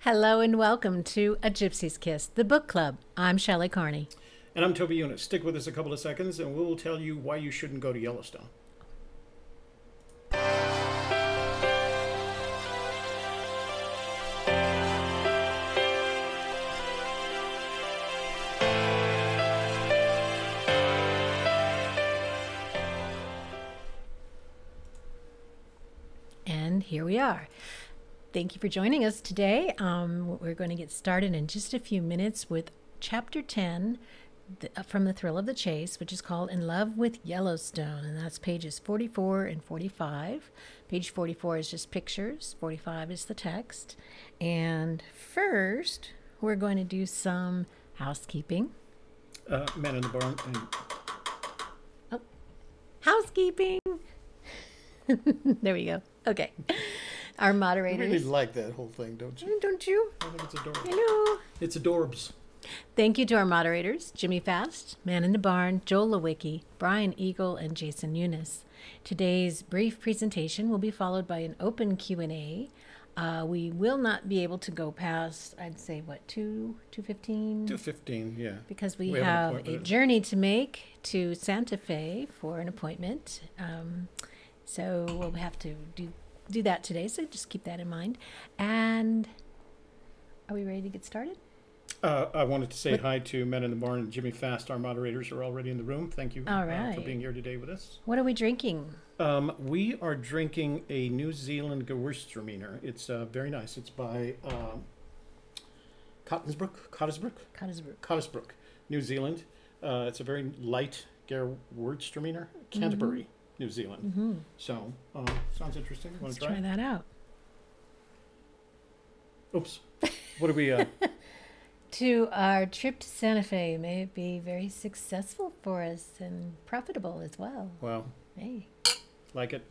Hello and welcome to A Gypsy's Kiss, the book club. I'm Shelley Carney. And I'm Toby Eunice. Stick with us a couple of seconds and we'll tell you why you shouldn't go to Yellowstone. And here we are. Thank you for joining us today. We're going to get started in just a few minutes with Chapter 10 from The Thrill of the Chase, which is called In Love with Yellowstone. And that's pages 44 and 45. Page 44 is just pictures. 45 is the text. And first, we're going to do some housekeeping. Man in the barn. Housekeeping! There we go. Okay. Our moderators. You really like that whole thing, don't you? Don't you? I think it's adorable. Hello. It's adorbs. Thank you to our moderators, Jimmy Fast, Man in the Barn, Joel Lewicki, Brian Eagle, and Jason Eunice. Today's brief presentation will be followed by an open Q&A. We will not be able to go past, I'd say, what, 2:15? 2:15, yeah. Because we have a journey to make to Santa Fe for an appointment. So we'll have to do that today, so just keep that in mind. And are we ready to get started? I wanted to say hi to Men in the Barn and Jimmy Fast. Our moderators are already in the room. Thank you for being here today with us. What are we drinking? We are drinking a New Zealand Gewürztraminer. It's very nice. It's by Cottesbrook, New Zealand. It's a very light Gewürztraminer, Canterbury, New Zealand. So, sounds interesting. Let's try that out. Oops. What are we... To our trip to Santa Fe. May it be very successful for us and profitable as well. Wow. Hey. Like it.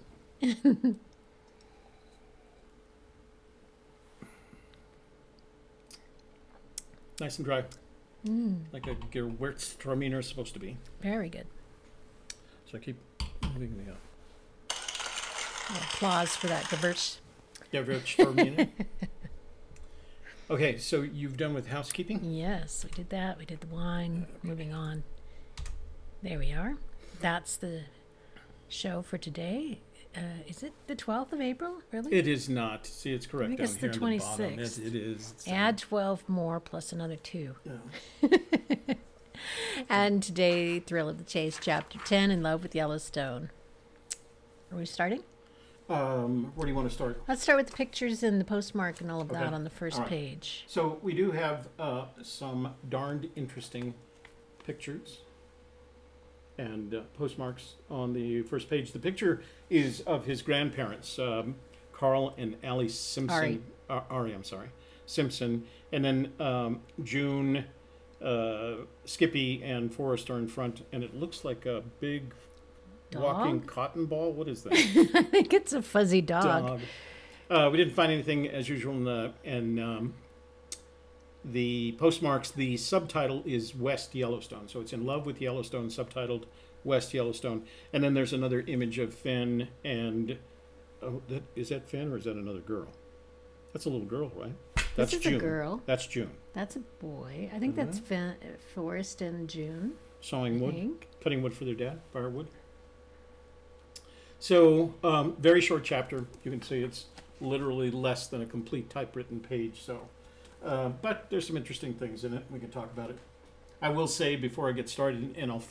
Nice and dry. Like a Gewürztraminer is supposed to be. Very good. So I keep moving the applause for that Gewürztraminer. Okay, so you've done with housekeeping? Yes, we did that. We did the wine. Moving on. There we are. That's the show for today. Is it the 12th of April, really? It is not. See, it's correct. I think it's the 26th. It is. Add 12 more plus another 2. No. And today, Thrill of the Chase, Chapter 10, In Love with Yellowstone. Are we starting? Where do you want to start? Let's start with the pictures and the postmark and all of that on the first page. So we do have some darned interesting pictures and postmarks on the first page. The picture is of his grandparents, Carl and Allie Simpson. Ari, I'm sorry. Simpson. And then June, Skippy, and Forrest are in front. And it looks like a big... walking cotton ball? What is that? I think it's a fuzzy dog. We didn't find anything as usual in the postmarks. The subtitle is West Yellowstone. So it's In Love with Yellowstone, subtitled West Yellowstone. And then there's another image of Fenn and... is that Fenn or is that another girl? That's a little girl, right? That's June. A girl. That's June. That's a boy. I think that's Forrest and June. Sawing wood. Cutting wood for their dad. Firewood. So, very short chapter. You can see it's literally less than a complete typewritten page. So, but there's some interesting things in it. We can talk about it. I will say before I get started, and I'll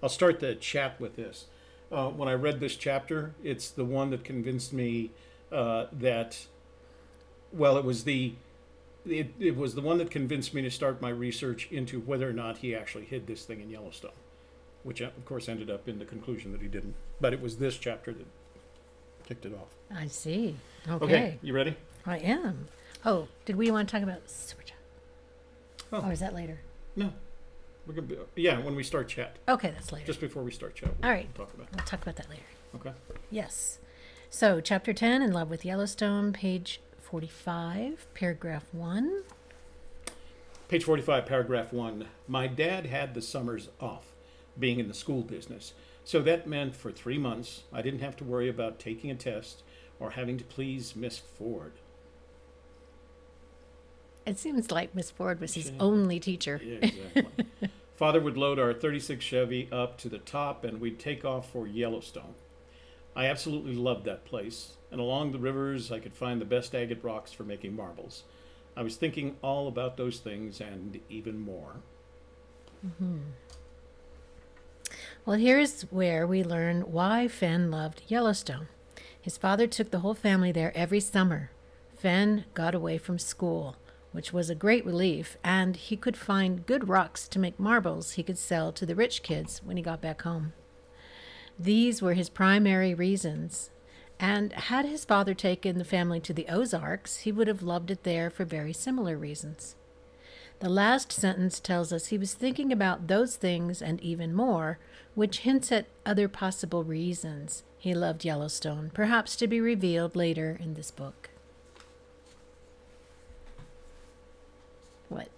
start the chat with this. When I read this chapter, it's the one that convinced me that, well, it was the one that convinced me to start my research into whether or not he actually hid this thing in Yellowstone. Which, of course, ended up in the conclusion that he didn't. But it was this chapter that kicked it off. I see. Okay, you ready? I am. Oh, did we want to talk about Super Chat? Oh, or is that later? No. We're gonna when we start chat. Okay, that's later. Just before we start chat. All right. We'll talk about it. We'll talk about that later. Okay. Yes. So, Chapter 10, In Love with Yellowstone, page 45, paragraph 1. Page 45, paragraph 1. My dad had the summers off, being in the school business. So that meant for 3 months, I didn't have to worry about taking a test or having to please Miss Ford. It seems like Miss Ford was his Shame. only teacher. Yeah, exactly. Father would load our 36 Chevy up to the top and we'd take off for Yellowstone. I absolutely loved that place, and along the rivers I could find the best agate rocks for making marbles. I was thinking all about those things and even more. Well, here's where we learn why Fenn loved Yellowstone. His father took the whole family there every summer. Fenn got away from school, which was a great relief, and he could find good rocks to make marbles he could sell to the rich kids when he got back home. These were his primary reasons, and had his father taken the family to the Ozarks, he would have loved it there for very similar reasons. The last sentence tells us he was thinking about those things and even more, which hints at other possible reasons he loved Yellowstone, perhaps to be revealed later in this book. What?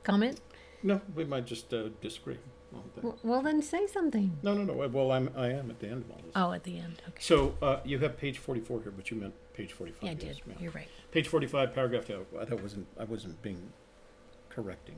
Comment? No, we might just disagree on that. Well, then say something. No. Well, I am at the end of all this. Oh, at the end. Okay. So you have page 44 here, but you meant page 45. Yeah, I yes, did. yeah. You're right. Page 45, paragraph 2. I wasn't being correcting.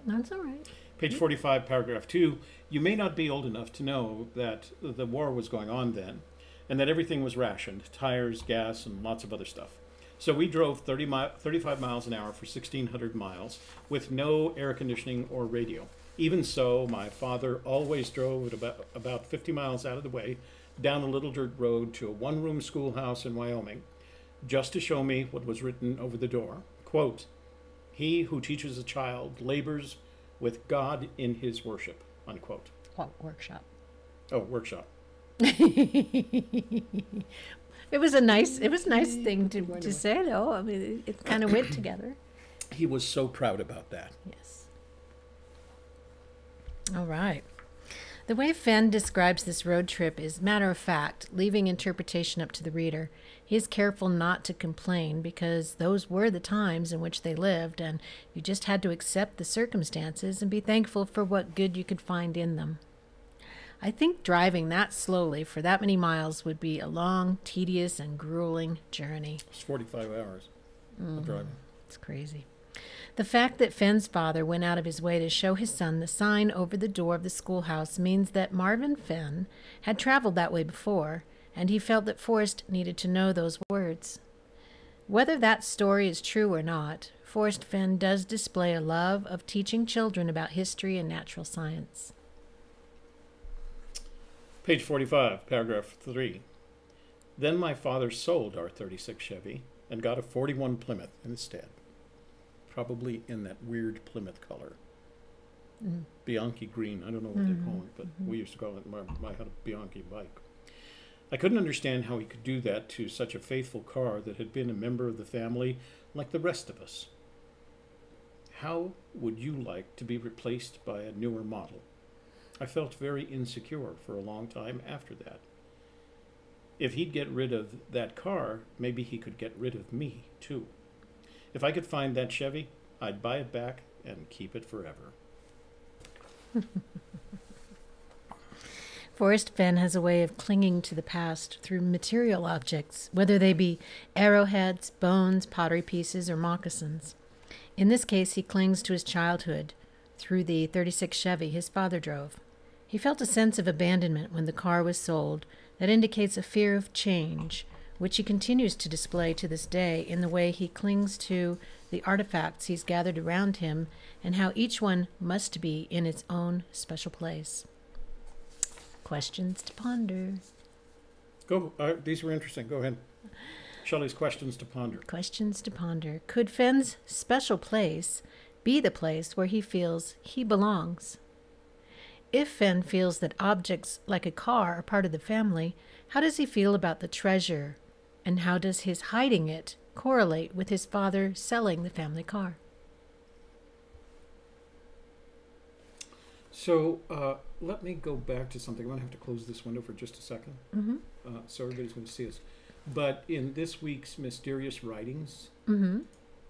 That's all right. Page 45, paragraph 2. You may not be old enough to know that the war was going on then, and that everything was rationed, tires, gas, and lots of other stuff. So we drove 35 miles an hour for 1,600 miles with no air conditioning or radio. Even so, my father always drove at about 50 miles out of the way down a little dirt road to a one-room schoolhouse in Wyoming, just to show me what was written over the door. Quote, "He who teaches a child labors with God in his worship." Unquote. What workshop? Oh, workshop. It was a nice thing to say, though. I mean, it kind of went together. He was so proud about that. Yes. All right. The way Fenn describes this road trip is matter of fact, leaving interpretation up to the reader. He is careful not to complain because those were the times in which they lived, and you just had to accept the circumstances and be thankful for what good you could find in them. I think driving that slowly for that many miles would be a long, tedious, and grueling journey. It's 45 hours of driving. It's crazy. The fact that Fenn's father went out of his way to show his son the sign over the door of the schoolhouse means that Marvin Fenn had traveled that way before, and he felt that Forrest needed to know those words. Whether that story is true or not, Forrest Fenn does display a love of teaching children about history and natural science. Page 45, paragraph 3. Then my father sold our 36 Chevy and got a 41 Plymouth instead. Probably in that weird Plymouth color. Bianchi green. I don't know what they call it, but we used to call it, I had a Bianchi bike. I couldn't understand how he could do that to such a faithful car that had been a member of the family like the rest of us. How would you like to be replaced by a newer model? I felt very insecure for a long time after that. If he'd get rid of that car, maybe he could get rid of me, too. If I could find that Chevy, I'd buy it back and keep it forever. Forrest Fenn has a way of clinging to the past through material objects, whether they be arrowheads, bones, pottery pieces, or moccasins. In this case, he clings to his childhood through the 36 Chevy his father drove. He felt a sense of abandonment when the car was sold that indicates a fear of change, which he continues to display to this day in the way he clings to the artifacts he's gathered around him and how each one must be in its own special place. Questions to ponder. Go. These were interesting. Go ahead. Shelley's questions to ponder. Questions to ponder. Could Fenn's special place be the place where he feels he belongs? If Fenn feels that objects like a car are part of the family, how does he feel about the treasure? And how does his hiding it correlate with his father selling the family car? So let me go back to something. I'm going to have to close this window for just a second, so everybody's going to see us. But in this week's Mysterious Writings,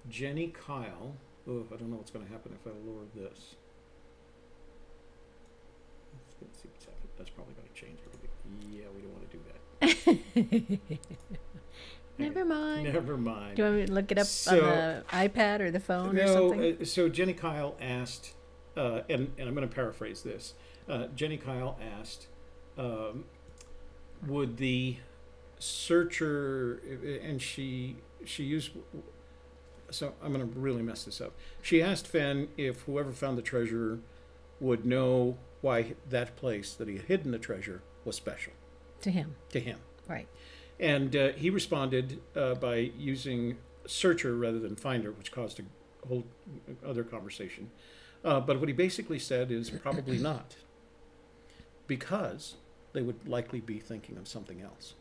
Jenny Kyle, I don't know what's going to happen if I lower this. Let's see what's happening. That's probably going to change everything. Yeah, we don't want to do that. Never mind. Never mind. Do you want me to look it up So- on the iPad or the phone or No, something? so Jenny Kyle asked, and I'm going to paraphrase this. Jenny Kyle asked, would the searcher, and she used, so I'm going to really mess this up. She asked Fenn if whoever found the treasure would know why that place that he had hidden the treasure was special To him. to him. Right. And he responded by using searcher rather than finder, which caused a whole other conversation. But what he basically said is probably not, because they would likely be thinking of something else.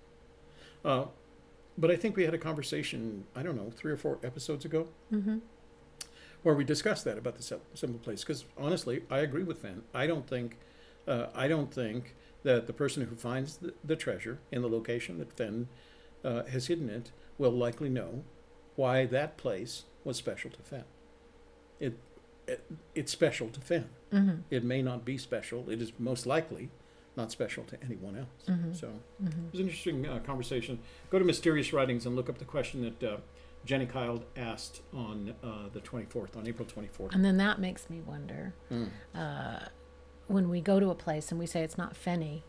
But I think we had a conversation, I don't know, 3 or 4 episodes ago, Mm-hmm. where we discussed that about the simple place. Because honestly, I agree with Fenn. I don't think that the person who finds the treasure in the location that Fenn has hidden it will likely know why that place was special to Fenn. It's special to Fenn. Mm-hmm. It may not be special. It is most likely not special to anyone else. Mm-hmm. So Mm-hmm. it was an interesting conversation. Go to Mysterious Writings and look up the question that Jenny Kyle asked on the 24th, on April 24th. And then that makes me wonder, when we go to a place and we say it's not Fenny,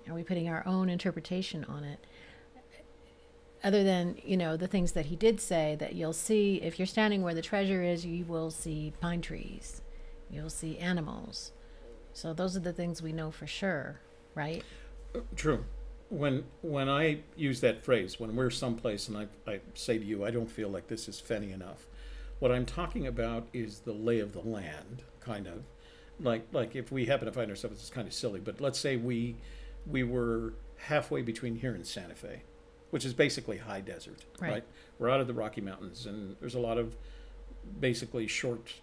are we putting our own interpretation on it? Other than, the things that he did say, that you'll see, if you're standing where the treasure is, you will see pine trees. You'll see animals. So those are the things we know for sure, right? True. When I use that phrase, when we're someplace and I say to you, I don't feel like this is Fenny enough, what I'm talking about is the lay of the land, kind of. Like if we happen to find ourselves, it's kind of silly, but let's say we were halfway between here and Santa Fe, which is basically high desert, right? We're out of the Rocky Mountains, and there's a lot of basically short,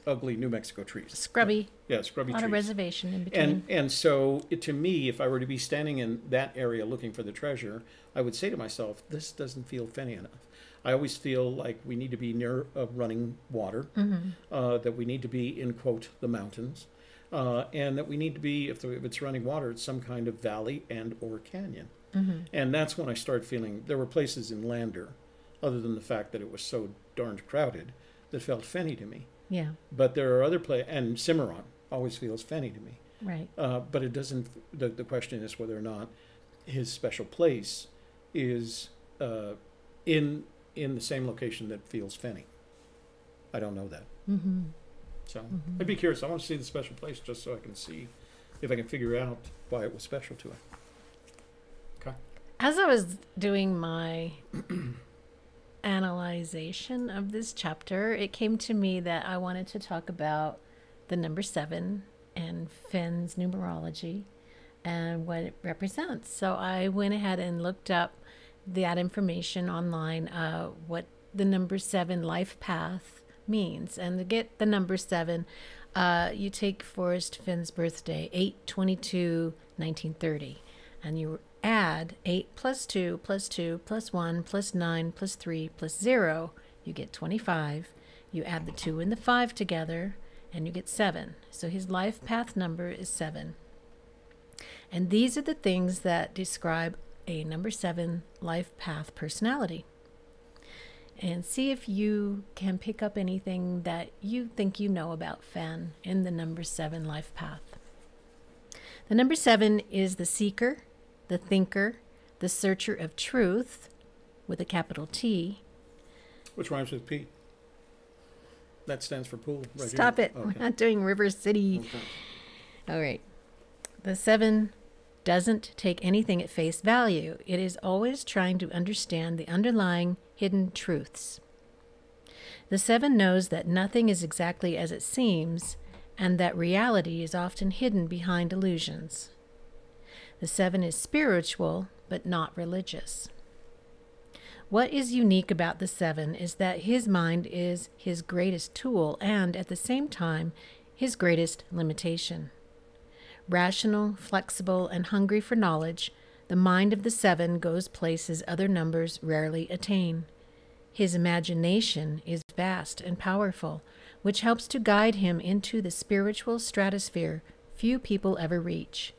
ugly New Mexico trees. Scrubby. Yeah, scrubby A lot trees. of reservation in between. And so to me, if I were to be standing in that area looking for the treasure, I would say to myself, this doesn't feel Fenny enough. I always feel like we need to be near running water, that we need to be in, quote, the mountains, and that we need to be, if it's running water, it's some kind of valley and or canyon. And that's when I start feeling, there were places in Lander, other than the fact that it was so darned crowded, that felt Fenny to me. Yeah, But there are other places, and Cimarron always feels Fenny to me. right. But it doesn't, the question is whether or not his special place is in the same location that feels Fenny. I don't know that. Mm-hmm. So I'd be curious. I want to see the special place just so I can see if I can figure out why it was special to him. Okay. As I was doing my analyzation of this chapter, it came to me that I wanted to talk about the number 7 and Fenn's numerology and what it represents. So I went ahead and looked up that information online, what the number 7 life path means. And to get the number 7, you take Forrest Fenn's birthday, 8/22/1930, and you add 8 plus 2 plus 2 plus 1 plus 9 plus 3 plus 0, you get 25. You add the 2 and the 5 together, and you get 7. So his life path number is 7. And these are the things that describe a number 7 life path personality. And see if you can pick up anything that you think you know about Fenn in the number 7 life path. The number 7 is the seeker, the thinker, the searcher of truth, with a capital T. Which rhymes with P. That stands for pool. Right Stop here. it. Okay. We're not doing River City. Okay. All right. The 7 doesn't take anything at face value. It is always trying to understand the underlying hidden truths. The 7 knows that nothing is exactly as it seems, and that reality is often hidden behind illusions. The 7 is spiritual, but not religious. What is unique about the 7 is that his mind is his greatest tool and, at the same time, his greatest limitation. Rational, flexible, and hungry for knowledge, the mind of the 7 goes places other numbers rarely attain. His imagination is vast and powerful, which helps to guide him into the spiritual stratosphere few people ever reach.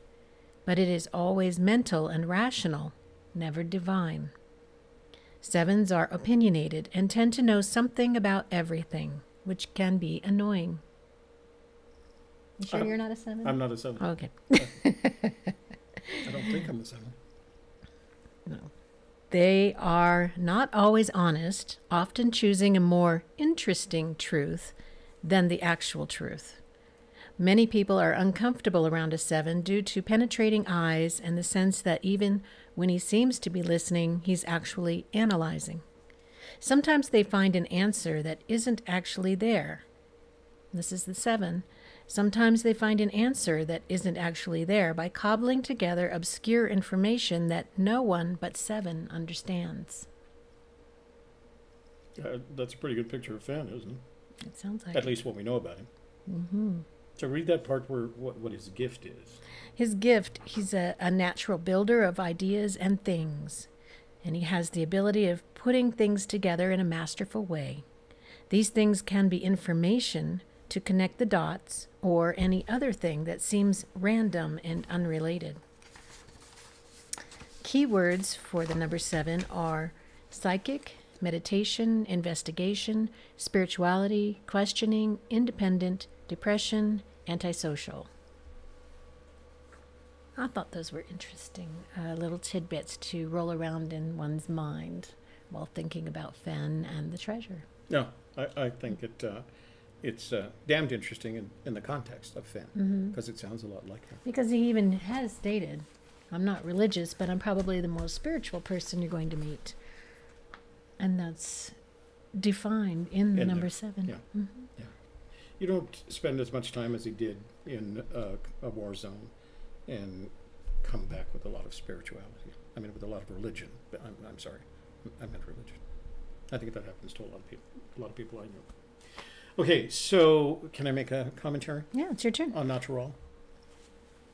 But it is always mental and rational, never divine. Sevens are opinionated and tend to know something about everything, which can be annoying. You sure you're not a 7? I'm not a 7. Oh, okay. I don't think I'm a 7. No. They are not always honest, often choosing a more interesting truth than the actual truth. Many people are uncomfortable around a 7 due to penetrating eyes and the sense that even when he seems to be listening, he's actually analyzing. Sometimes they find an answer that isn't actually there. This is the 7. Sometimes they find an answer that isn't actually there by cobbling together obscure information that no one but 7 understands. That's a pretty good picture of Fenn, isn't it? It sounds like At least what we know about him. Mm-hmm. So read that part where what his gift is. His gift, he's a natural builder of ideas and things, and he has the ability of putting things together in a masterful way. These things can be information to connect the dots or any other thing that seems random and unrelated. Keywords for the number 7 are psychic, meditation, investigation, spirituality, questioning, independent, depression, antisocial. I thought those were interesting little tidbits to roll around in one's mind while thinking about Fenn and the treasure. No, I think it's damned interesting in the context of Fenn, because it sounds a lot like him. Because he even has stated, I'm not religious, but I'm probably the most spiritual person you're going to meet. And that's defined in the number 7. Yeah. Yeah. You don't spend as much time as he did in a war zone and come back with a lot of spirituality. I mean, with a lot of religion. But I'm sorry, I meant religion. I think that happens to a lot of people I know. Okay, so can I make a commentary? Yeah, it's your turn. On Natural?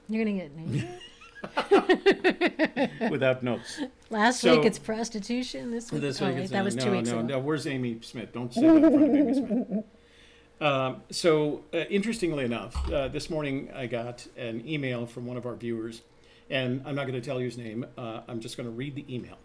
You're going to get naked? Without notes. Last week it's prostitution. This week, that was 2 weeks ago. No, where's Amy Smith? Don't say that in front of Amy Smith. Interestingly enough, this morning I got an email from one of our viewers, and I'm not going to tell you his name. I'm just going to read the email.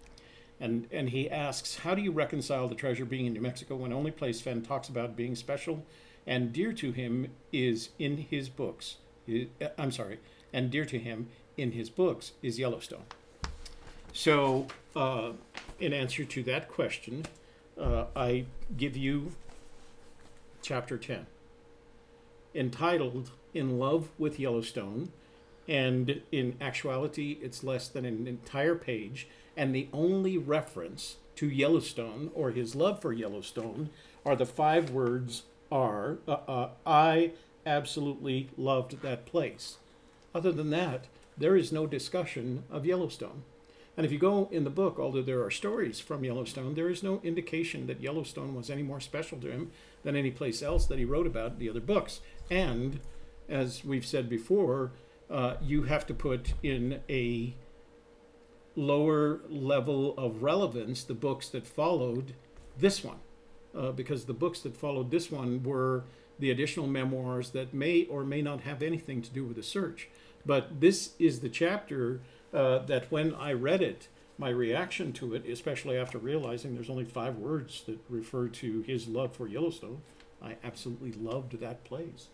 And he asks, how do you reconcile the treasure being in New Mexico when only place Fenn talks about being special and dear to him is in his books? And dear to him in his books is Yellowstone. So, in answer to that question, I give you Chapter 10, entitled In Love with Yellowstone, and in actuality it's less than an entire page, and the only reference to Yellowstone or his love for Yellowstone are the 5 words I absolutely loved that place. Other than that, there is no discussion of Yellowstone. And if you go in the book, although there are stories from Yellowstone, there is no indication that Yellowstone was any more special to him than any place else that he wrote about in the other books. And, as we've said before, you have to put in a lower level of relevance the books that followed this one. Because the books that followed this one were the additional memoirs that may or may not have anything to do with the search. But this is the chapter that when I read it, my reaction to it, especially after realizing there's only 5 words that refer to his love for Yellowstone, I absolutely loved that place.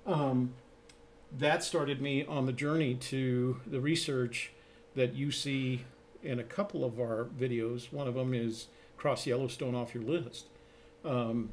That started me on the journey to the research that you see in a couple of our videos. One of them is Cross Yellowstone Off Your List. That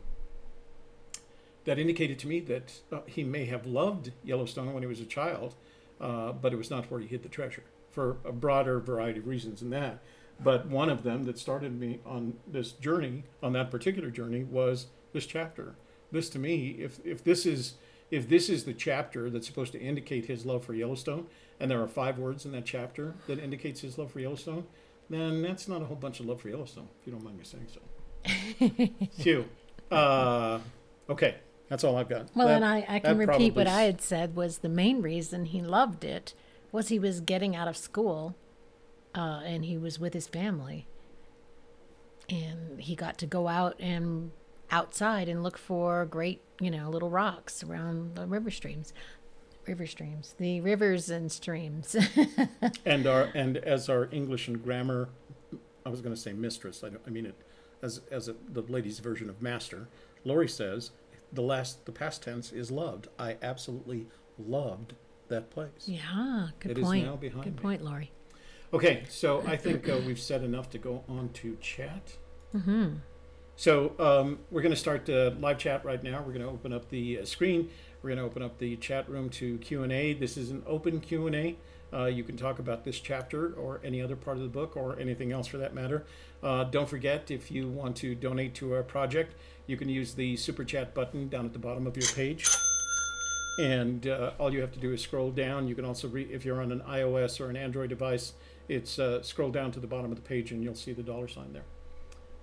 indicated to me that he may have loved Yellowstone when he was a child, but it was not where he hid the treasure, for a broader variety of reasons than that. But one of them that started me on this journey, on that particular journey, was this chapter. This, to me, if this is the chapter that's supposed to indicate his love for Yellowstone, and there are 5 words in that chapter that indicates his love for Yellowstone, then that's not a whole bunch of love for Yellowstone, if you don't mind me saying so. Phew. Okay, that's all I've got. Well, and I can repeat what I had said was the main reason he loved it was he was getting out of school, and he was with his family. And he got to go out and outside and look for great, little rocks around the the rivers and streams. and as our English and grammar I was going to say mistress. I mean it the lady's version of master. Lori says the past tense is loved. I absolutely loved that place. Yeah, good It point. is now behind Good me. point, Lori. Okay, so I think we've said enough to go on to chat. Mm-hmm. So we're going to start live chat right now. We're going to open up the screen. We're going to open up the chat room to Q&A. This is an open Q&A. You can talk about this chapter or any other part of the book or anything else for that matter. Don't forget, if you want to donate to our project, you can use the Super Chat button down at the bottom of your page. And all you have to do is scroll down. You can also, if you're on an iOS or an Android device, it's scroll down to the bottom of the page and you'll see the $sign there.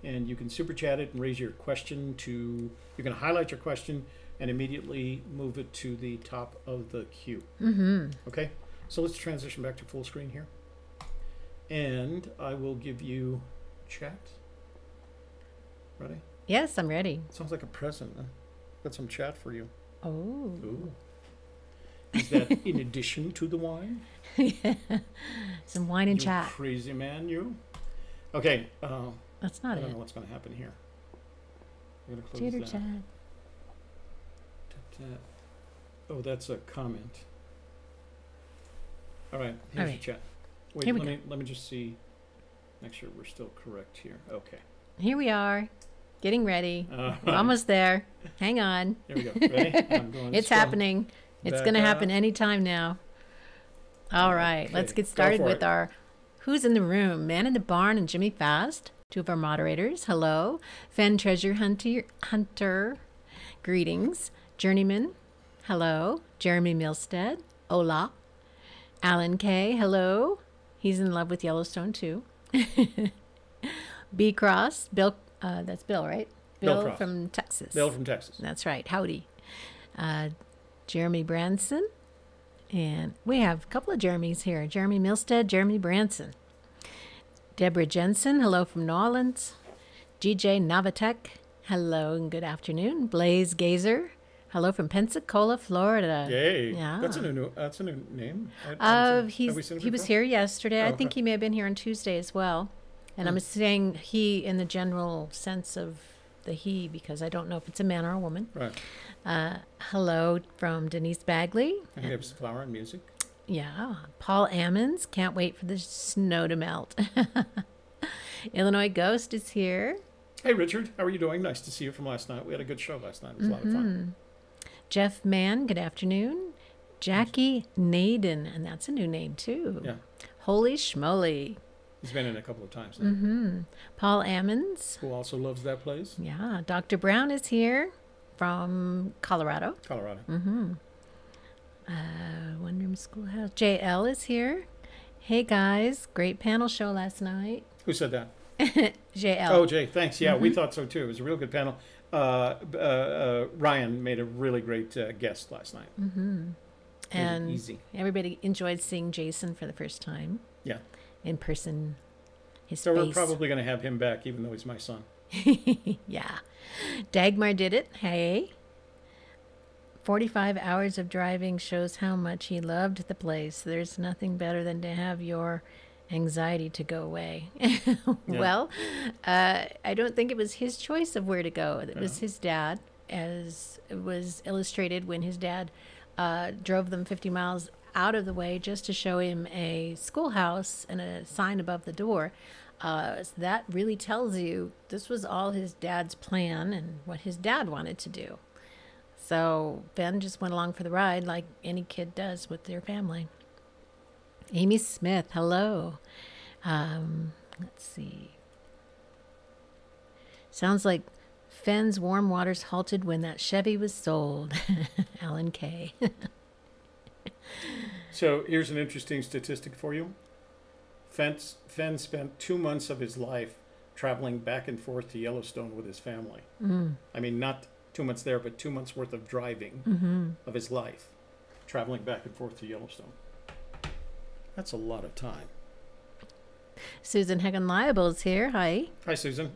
And you can super chat it and raise your question to, you can highlight your question and immediately move it to the top of the queue. Mm-hmm. Okay, so let's transition back to full screen here. And I will give you chat. Ready? Yes, I'm ready. Sounds like a present. Huh? Got some chat for you. Oh. Ooh. Is that in addition to the wine? Yeah. Some wine and You chat. crazy man, you. Okay. That's I not don't it. know what's going to happen here. I'm going to close Chitter that. chat. Oh, that's a comment. All right, here's All the right. chat. Wait, Here we let me just see. Make sure we're still correct here. Okay. Here we are, getting ready. We're We're almost there. Hang on. Here we go. Ready? I'm going It's scroll happening. It's back going to up. happen anytime now. All right, let's Okay, get go started for with it. our Who's in the Room? Man in the Barn and Jimmy Fast, two of our moderators. Hello. Fenn Treasure Hunter. Greetings. Journeyman. Hello. Jeremy Milstead. Hola. Alan K. Hello. He's in love with Yellowstone too. B. Cross. Bill. That's Bill, right? Bill Cross. from Texas. Bill from Texas. That's right. Howdy. Jeremy Branson. And we have a couple of Jeremys here. Jeremy Milstead, Jeremy Branson. Deborah Jensen, hello from New Orleans. GJ Navatek, hello and good afternoon. Blaze Gazer, hello from Pensacola, Florida. Yay. Yeah. That's a new name. Have we seen it He was before? here yesterday. Oh, I think okay. he may have been here on Tuesday as well. And I'm saying he in the general sense of the he because I don't know if it's a man or a woman. Right. Hello from Denise Bagley. And we have some flower and music. Yeah. Paul Ammons. Can't wait for the snow to melt. Illinois Ghost is here. Hey, Richard. How are you doing? Nice to see you from last night. We had a good show last night. It was a lot of fun. Jeff Mann. Good afternoon. Jackie Naden. And that's a new name, too. Yeah. Holy schmoly. He's been in a couple of times now. Paul Ammons. Who also loves that place? Yeah. Dr. Brown is here from Colorado. Colorado. One Room Schoolhouse. JL is here. Hey, guys. Great panel show last night. Who said that? JL. Oh, Jay, thanks. Yeah, we thought so too. It was a real good panel. Ryan made a really great guest last night. Made it And easy. everybody enjoyed seeing Jason for the first time Yeah. in person. His So face. we're probably going to have him back, even though he's my son. Yeah. Dagmar did it. Hey. 45 hours of driving shows how much he loved the place. There's nothing better than to have your anxiety to go away. Well, I don't think it was his choice of where to go. It was his dad, as it was illustrated when his dad drove them 50 miles out of the way just to show him a schoolhouse and a sign above the door. So that really tells you this was all his dad's plan and what his dad wanted to do. So Ben just went along for the ride like any kid does with their family. Amy Smith, hello. Let's see. Sounds like Fenn's warm waters halted when that Chevy was sold. Alan K. So here's an interesting statistic for you. Fenn spent 2 months of his life traveling back and forth to Yellowstone with his family. I mean, not 2 months there, but 2 months worth of driving of his life, traveling back and forth to Yellowstone. That's a lot of time. Susan Hagen Liables here. Hi. Hi, Susan.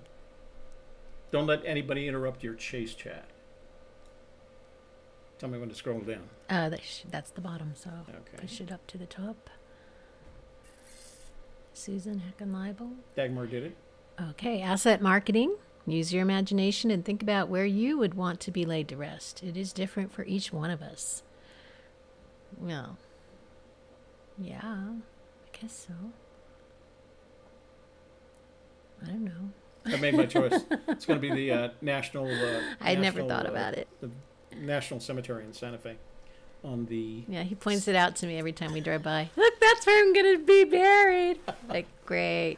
Don't let anybody interrupt your chase chat. Tell me when to scroll down. That's the bottom, so Okay. push it up to the top. Susan Heckenleibel. Dagmar did it. Okay, asset marketing. Use your imagination and think about where you would want to be laid to rest. It is different for each one of us. Well, yeah, I guess so. I don't know. I made my choice. It's going to be the national. I never thought about it. The National Cemetery in Santa Fe. On the. Yeah, he points it out to me every time we drive by. Look, that's where I'm going to be buried. Like, great.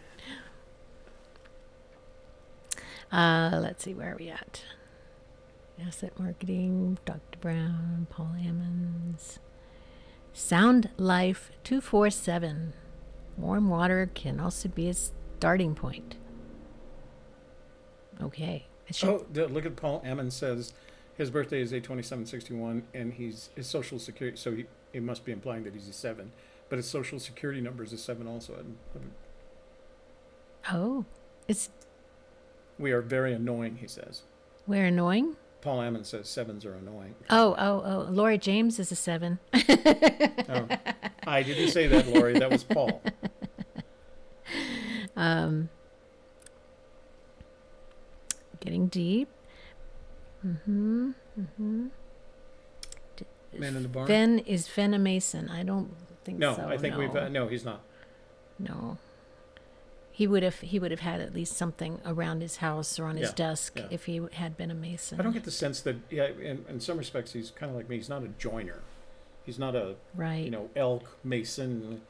Let's see, where are we at? Asset marketing, Dr. Brown, Paul Ammons. Sound Life 247. Warm water can also be a starting point. Okay. Look at Paul Ammons says his birthday is 8/27/61, and his social security. So he must be implying that he's a 7, but his social security number is a 7 also. Oh, it's. We are very annoying, he says. We're annoying? Paul Ammons says 7s are annoying. Oh. Lori James is a 7. Oh, I didn't say that, Lori. That was Paul. Getting deep. Man in the Barn? Fenn, is Fenn a Mason? I don't think so. No, I think we've... no, he's not. No. He would have had at least something around his house or on his desk if he had been a Mason. I don't get the sense that, in some respects, he's kind of like me. He's not a joiner. He's not a, elk, Mason,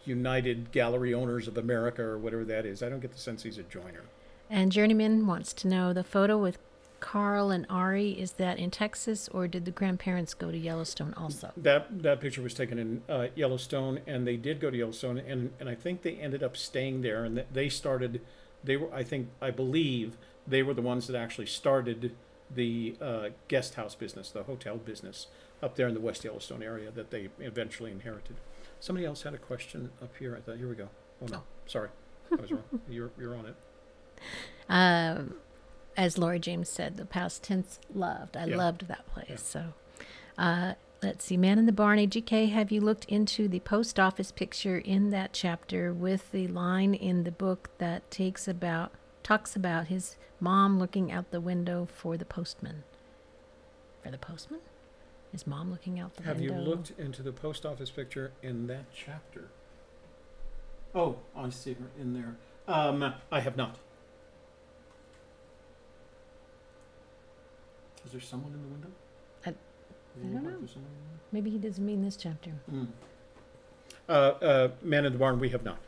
United Gallery Owners of America or whatever that is. I don't get the sense he's a joiner. And Journeyman wants to know, the photo with Carl and Ari, is that in Texas, or did the grandparents go to Yellowstone also? That picture was taken in Yellowstone, and they did go to Yellowstone, and I think they ended up staying there, and I believe they were the ones that actually started the guest house business, the hotel business up there in the West Yellowstone area that they eventually inherited. Somebody else had a question up here. I thought, here we go. Oh no, sorry, I was wrong. You're on it. As Lori James said, the past tense loved. I loved that place. Yeah. So let's see. Man in the Barn, AGK, have you looked into the post office picture in that chapter with the line in the book that talks about his mom looking out the window for the postman? For the postman? His mom looking out the window? Have you looked into the post office picture in that chapter? Oh, I see her in there. I have not. Is there someone in the window? I don't know. Maybe he doesn't mean this chapter. Man in the Barn, we have not.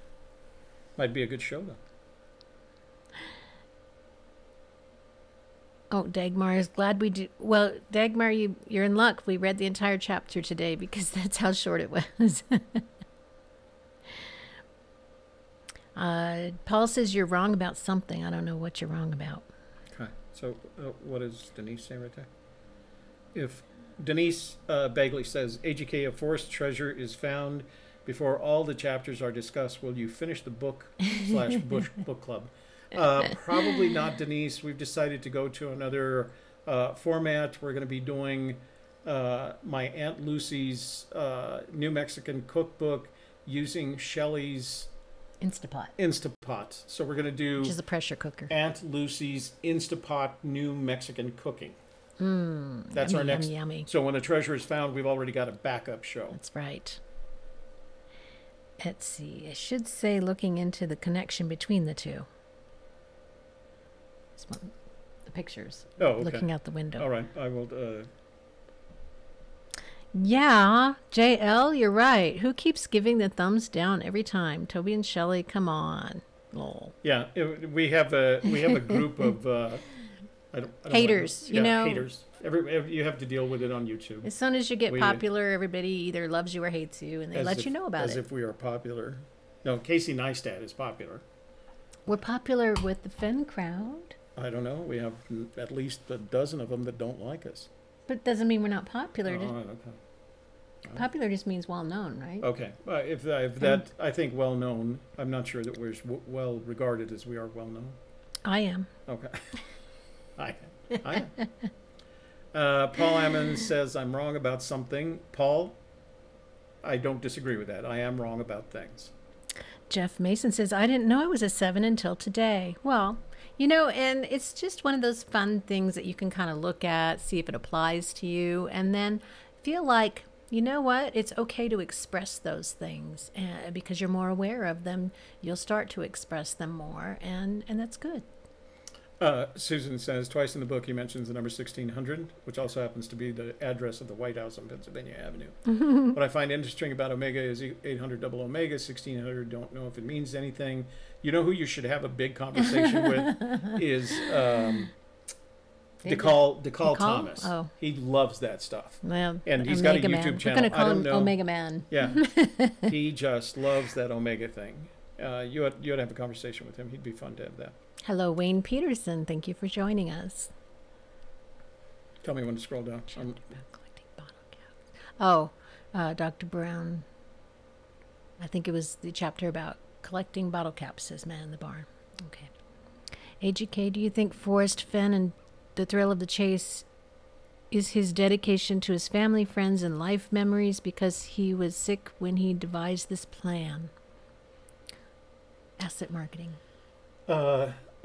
Might be a good show, though. Oh, Dagmar is glad we do. Well, Dagmar, you're in luck. We read the entire chapter today because that's how short it was. Paul says you're wrong about something. I don't know what you're wrong about. Okay. So what does Denise say right there? If Denise Bagley says, AGK, a forest treasure is found before all the chapters are discussed, will you finish the book / book club? Probably not, Denise. We've decided to go to another format. We're going to be doing my Aunt Lucy's New Mexican cookbook using Shelley's Instapot. So we're going to do... Which is a pressure cooker. Aunt Lucy's Instapot New Mexican Cooking. That's yummy, our next... Yummy. So when a treasure is found, we've already got a backup show. That's right. Let's see. I should say looking into the connection between the two. The pictures. Oh, okay. Looking out the window. All right. I will... Yeah, JL, you're right. Who keeps giving the thumbs down every time? Toby and Shelley, come on. Lol. Yeah, we have a group of I don't haters. know, haters. You have to deal with it on YouTube. As soon as you get popular, everybody either loves you or hates you, and they let you know about it. As if we are popular. No, Casey Neistat is popular. We're popular with the Fenn crowd. I don't know. We have at least a dozen of them that don't like us. But it doesn't mean we're not popular. Oh, okay. Popular just means well known, right? Okay. If that, I think well known. I'm not sure that we're as well regarded as we are well known. I am. Okay. I am. Paul Ammons says I'm wrong about something. Paul, I don't disagree with that. I am wrong about things. Jeff Mason says, I didn't know I was a 7 until today. Well, you know, and it's just one of those fun things that you can kind of look at, see if it applies to you, and then feel like, you know what, it's okay to express those things. And because you're more aware of them, you'll start to express them more, and that's good. Susan says, twice in the book he mentions the number 1600, which also happens to be the address of the White House on Pennsylvania Avenue. What I find interesting about Omega is 800 double Omega, 1600, don't know if it means anything. You know who you should have a big conversation with is DeCall Thomas. Oh. He loves that stuff. Well, and he's got a YouTube Man. channel. We're going to call him Omega Man. Yeah. He just loves that Omega thing. You ought to have a conversation with him. He'd be fun to have that. Hello, Wayne Peterson. Thank you for joining us. Tell me when to scroll down. Collecting bottle caps. Oh, Dr. Brown. I think it was the chapter about collecting bottle caps, says Man in the Barn. Okay. AGK, do you think Forrest Fenn and the thrill of the chase is his dedication to his family, friends, and life memories because he was sick when he devised this plan? Asset marketing.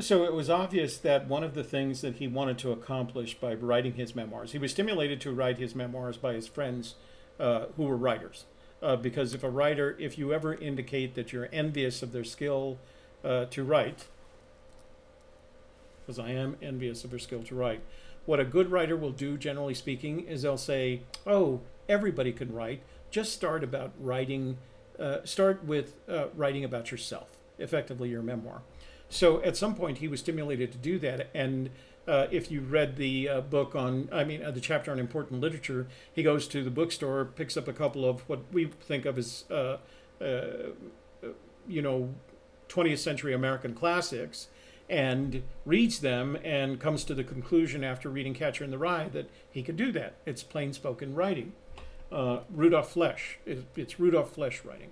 So it was obvious that one of the things that he wanted to accomplish by writing his memoirs, he was stimulated to write his memoirs by his friends who were writers. Because if you ever indicate that you're envious of their skill to write, because I am envious of their skill to write, what a good writer will do, generally speaking, is they'll say, oh, everybody can write. Just start with writing about yourself, effectively your memoir. So at some point he was stimulated to do that, and if you read the book the chapter on important literature, he goes to the bookstore, picks up a couple of what we think of as 20th century American classics, and reads them, and comes to the conclusion after reading Catcher in the Rye that he could do that. It's plain spoken writing. Rudolph Flesch. It's Rudolph Flesch writing.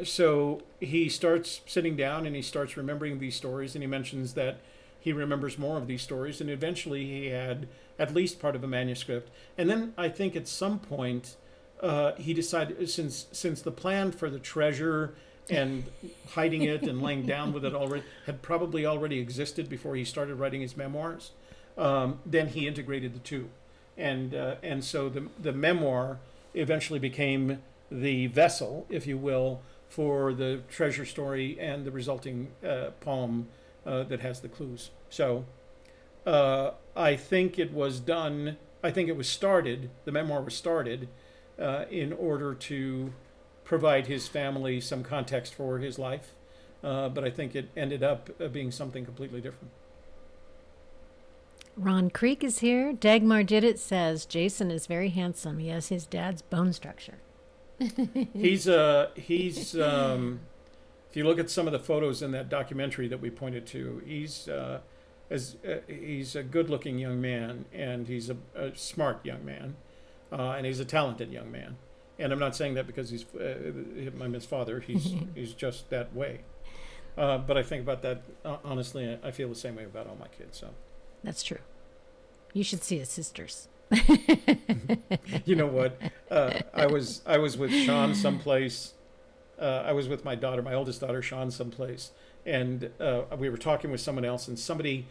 So he starts sitting down and he starts remembering these stories, and he mentions that he remembers more of these stories, and eventually he had at least part of a manuscript. And then I think at some point he decided, since the plan for the treasure and hiding it and laying down with it had probably already existed before he started writing his memoirs, then he integrated the two. And so the memoir eventually became the vessel, if you will, for the treasure story and the resulting poem that has the clues. So I think it was done, the memoir was started in order to provide his family some context for his life. But I think it ended up being something completely different. Ron Creek is here. Dagmar Did It says, Jason is very handsome. He has his dad's bone structure. He's if you look at some of the photos in that documentary that we pointed to, he's a good-looking young man, and he's a smart young man, and he's a talented young man. And I'm not saying that because I'm his father. He's just that way. But I think about that honestly. I feel the same way about all my kids. So that's true. You should see his sisters. You know what? I was with Sean someplace. I was with my oldest daughter, Sean, someplace, and we were talking with someone else, and somebody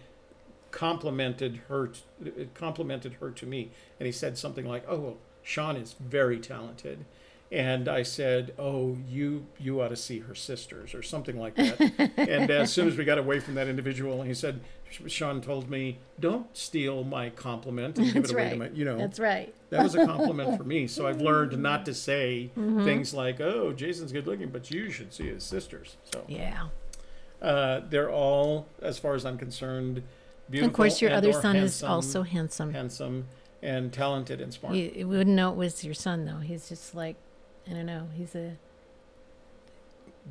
complimented her to me, and he said something like, "Oh, well, Sean is very talented." And I said, "Oh, you ought to see her sisters," or something like that. And as soon as we got away from that individual, he said, Sean told me, "Don't steal my compliment and give it away to my," That's right. That was a compliment for me. So I've learned not to say things like, "Oh, Jason's good looking, but you should see his sisters." So yeah, they're all, as far as I'm concerned, beautiful. Of course, your other son is handsome, also handsome and talented and smart. You wouldn't know it was your son, though. He's just like, I don't know. He's a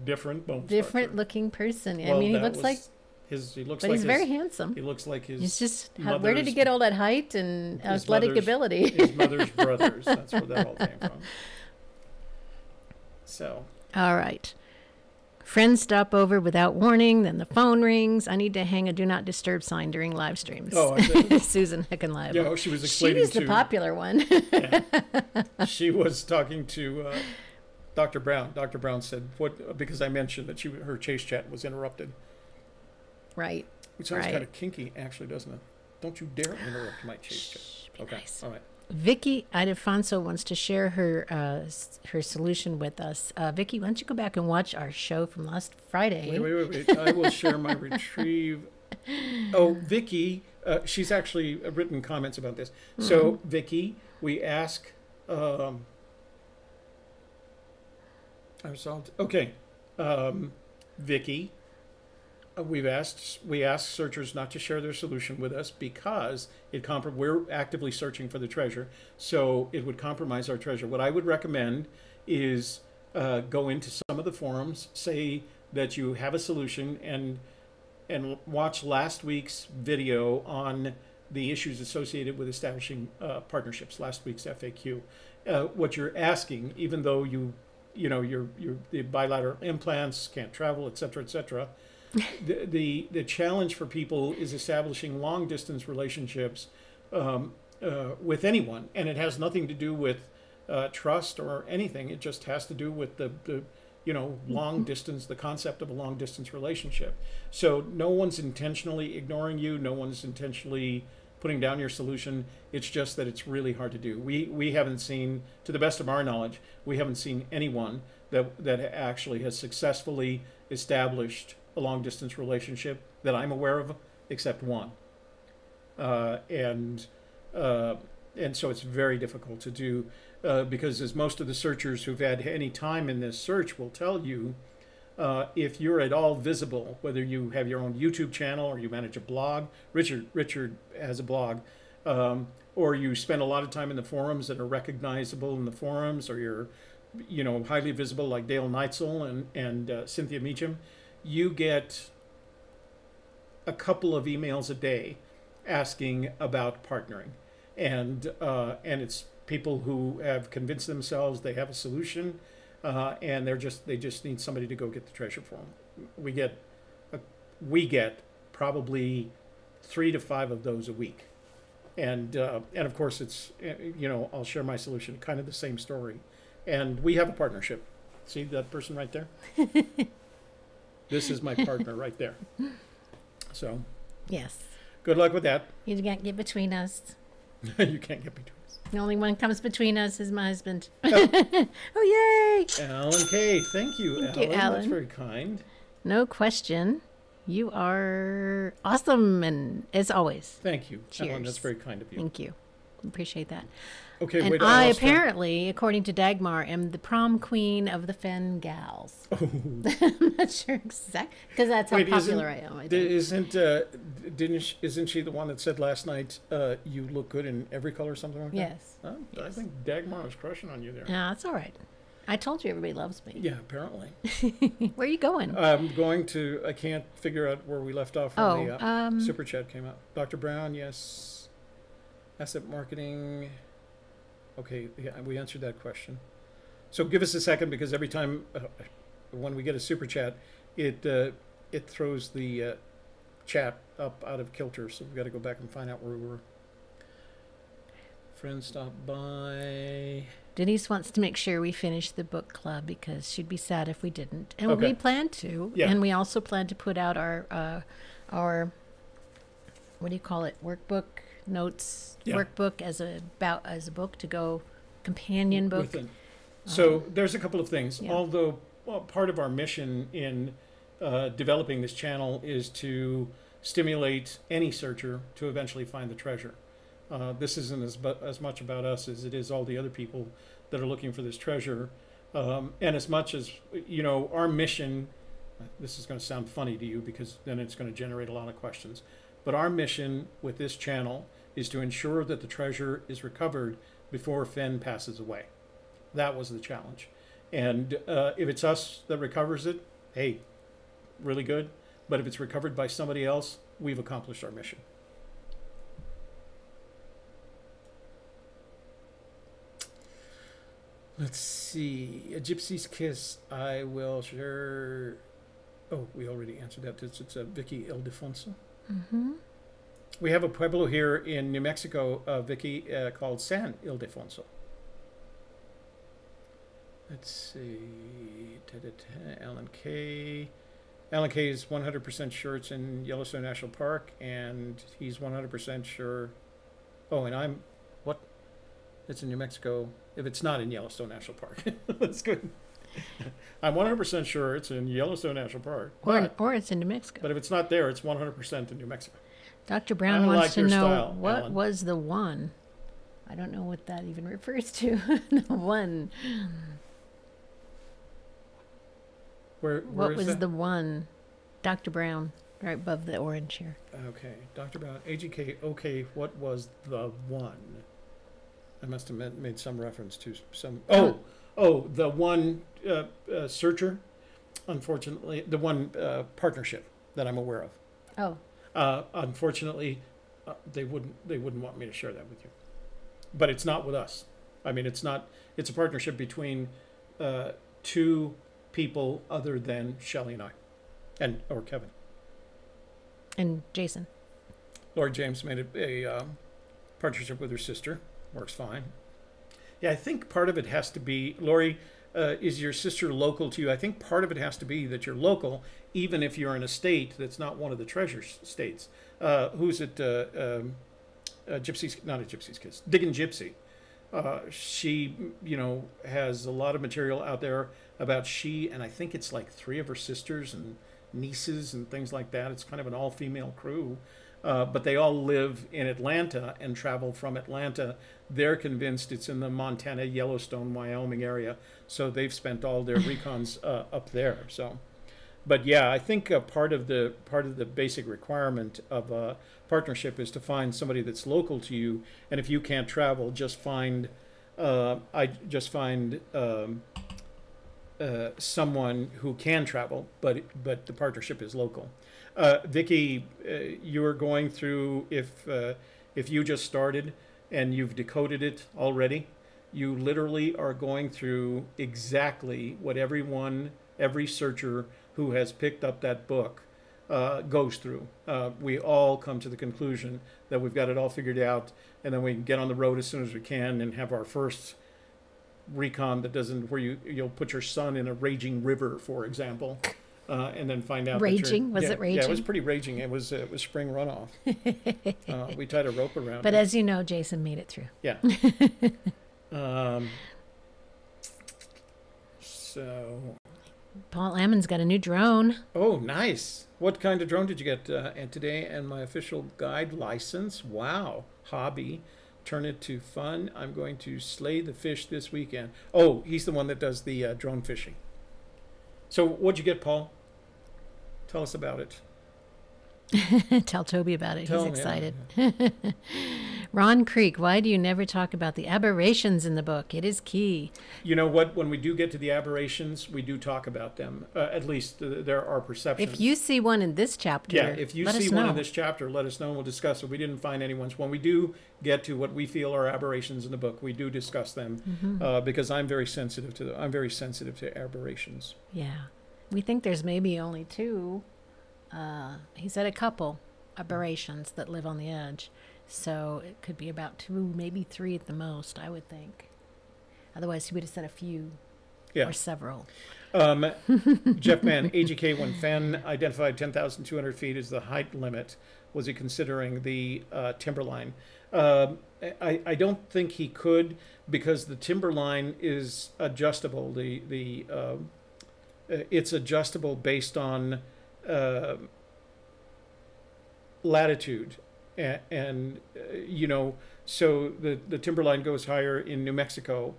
different looking person. I mean, he looks like he's very handsome. He looks like his. He's just where did he get all that height and athletic ability? His mother's brothers. That's where that all came from. So. All right. Friends stop over without warning, then the phone rings. I need to hang a do not disturb sign during live streams. Oh, Susan Heckenlive. yeah, she was explaining She's the popular one. Yeah. She was talking to Dr. Brown. Dr. Brown said, "What?" Because I mentioned that her chase chat was interrupted. Right. Which sounds kind of kinky, actually, doesn't it? Don't you dare interrupt my chase chat. Okay, nice. all right. Vicky Idefonso wants to share her solution with us. Vicky, why don't you go back and watch our show from last Friday? Wait. I will share my retrieve. Oh, Vicky, she's actually written comments about this. Mm-hmm. So, Vicky, we ask. Okay, Vicky. We ask searchers not to share their solution with us because we're actively searching for the treasure, so it would compromise our treasure. What I would recommend is go into some of the forums, say that you have a solution, and watch last week's video on the issues associated with establishing partnerships. Last week's FAQ. What you're asking, even though the bilateral implants can't travel, etc., etc. The challenge for people is establishing long distance relationships with anyone, and it has nothing to do with trust or anything. It just has to do with the long distance, the concept of a long distance relationship. So no one's intentionally ignoring you. No one's intentionally putting down your solution. It's just that it's really hard to do. We haven't seen, to the best of our knowledge, we haven't seen anyone that actually has successfully established a long-distance relationship that I'm aware of, except one. And so it's very difficult to do because, as most of the searchers who've had any time in this search will tell you, if you're at all visible, whether you have your own YouTube channel or you manage a blog, Richard has a blog, or you spend a lot of time in the forums that are recognizable in the forums, or you're highly visible like Dale Neitzel and Cynthia Meacham, you get a couple of emails a day asking about partnering, and it's people who have convinced themselves they have a solution, and they just need somebody to go get the treasure for them. We get probably 3 to 5 of those a week, and of course it's I'll share my solution, kind of the same story, and we have a partnership. See that person right there? This is my partner right there. So, yes. Good luck with that. You can't get between us. You can't get between us. The only one comes between us is my husband. Oh, yay! Alan K. Thank you, Thank Alan. you, Alan. That's very kind. No question. You are awesome, and as always. Thank you, Cheers. Alan. That's very kind of you. Thank you. Appreciate that. Okay, and wait. I apparently, according to Dagmar, am the prom queen of the Fenn gals. Oh. I'm not sure exactly because that's how popular I am. I think. Isn't she the one that said last night, "You look good in every color," or something like that? Yes. Oh, Yes. I think Dagmar was crushing on you there. No, that's all right. I told you everybody loves me. Yeah, apparently. Where are you going? I'm going to. I can't figure out where we left off when the super chat came out. Dr. Brown, yes. Asset marketing. Okay, yeah, we answered that question. So give us a second, because every time when we get a super chat, it throws the chat up out of kilter. So we've got to go back and find out where we were. Friends stop by. Denise wants to make sure we finish the book club because she'd be sad if we didn't, and Okay. we plan to. Yeah. And we also plan to put out our what do you call it? Workbook notes. Yeah. Workbook as a book to go companion book. Within. So there's a couple of things. Yeah. Although part of our mission in developing this channel is to stimulate any searcher to eventually find the treasure. This isn't as much about us as it is all the other people that are looking for this treasure. And as much as, our mission, this is going to sound funny to you because then it's going to generate a lot of questions, but our mission with this channel is to ensure that the treasure is recovered before Fenn passes away. That was the challenge. And if it's us that recovers it, hey, really good. But if it's recovered by somebody else, we've accomplished our mission. Let's see. A Gypsy's Kiss. I will share Oh, we already answered that. It's Vicky Ildefonso. Mm-hmm. We have a pueblo here in New Mexico, Vicky, called San Ildefonso. Let's see. Alan K. Alan K is 100% sure it's in Yellowstone National Park, and he's 100% sure. Oh, and I'm what? It's in New Mexico. If it's not in Yellowstone National Park, that's good. I'm 100% sure it's in Yellowstone National Park, Or it's in New Mexico. but if it's not there, it's 100% in New Mexico. Dr. Brown I wants like to your know style, what Alan. was the one. I don't know what that even refers to. The one. Where What is was that? the one? Dr. Brown, right above the orange here. Okay, Dr. Brown, AGK, okay, what was the one? I must have made some reference to some. Oh, the one searcher, unfortunately, the one partnership that I'm aware of. Oh, Unfortunately, they wouldn't want me to share that with you. But it's not with us. I mean, it's not. It's a partnership between two people other than Shelley and I, or Kevin. and Jason. Lori James made a partnership with her sister. Works fine. Yeah, I think part of it has to be, Lori, is your sister local to you? I think part of it has to be that you're local, even if you're in a state that's not one of the treasure states. Who's it? Gypsy's, not a Gypsy's Kiss, Diggin' Gypsy. She, has a lot of material out there about she, and I think it's like 3 of her sisters and nieces and things like that. It's kind of an all-female crew. But they all live in Atlanta and travel from Atlanta. They're convinced it's in the Montana, Yellowstone, Wyoming area. So they've spent all their recons up there. So, but yeah, I think part of the basic requirement of a partnership is to find somebody that's local to you. And if you can't travel, just find someone who can travel, but the partnership is local. Vicky, you're going through, if you just started and you've decoded it already, you literally are going through exactly what every searcher who has picked up that book goes through. We all come to the conclusion that we've got it all figured out, and then we can get on the road as soon as we can and have our first recon that doesn't, where you'll put your son in a raging river, for example. And then find out Raging? Was it raging? Yeah, it was pretty raging. It was spring runoff. We tied a rope around But it. as you know, Jason made it through. Yeah. So. Paul Ammon's got a new drone. Oh, nice. What kind of drone did you get today? And my official guide license. Wow. Hobby. Turn it to fun. I'm going to slay the fish this weekend. Oh, he's the one that does the drone fishing. So what'd you get, Paul? Tell us about it. Tell Toby about it. Tell He's him, excited. yeah. Ron Creek, why do you never talk about the aberrations in the book? It is key. You know what? When we do get to the aberrations, we do talk about them. At least there are perceptions. If you see one in this chapter, Yeah, if you let see us one know. in this chapter, let us know and we'll discuss it. We didn't find any ones. When we do get to what we feel are aberrations in the book, we do discuss them because I'm very sensitive to aberrations. Yeah. We think there's maybe only 2. He said a couple aberrations that live on the edge. So it could be about 2, maybe 3 at the most, I would think. Otherwise, he would have said a few Yeah. or several. Jeff Mann, AGK, when Fenn identified 10,200 feet as the height limit, was he considering the timberline? I don't think he could, because the timberline is adjustable. It's adjustable based on latitude, and so the timberline goes higher in New Mexico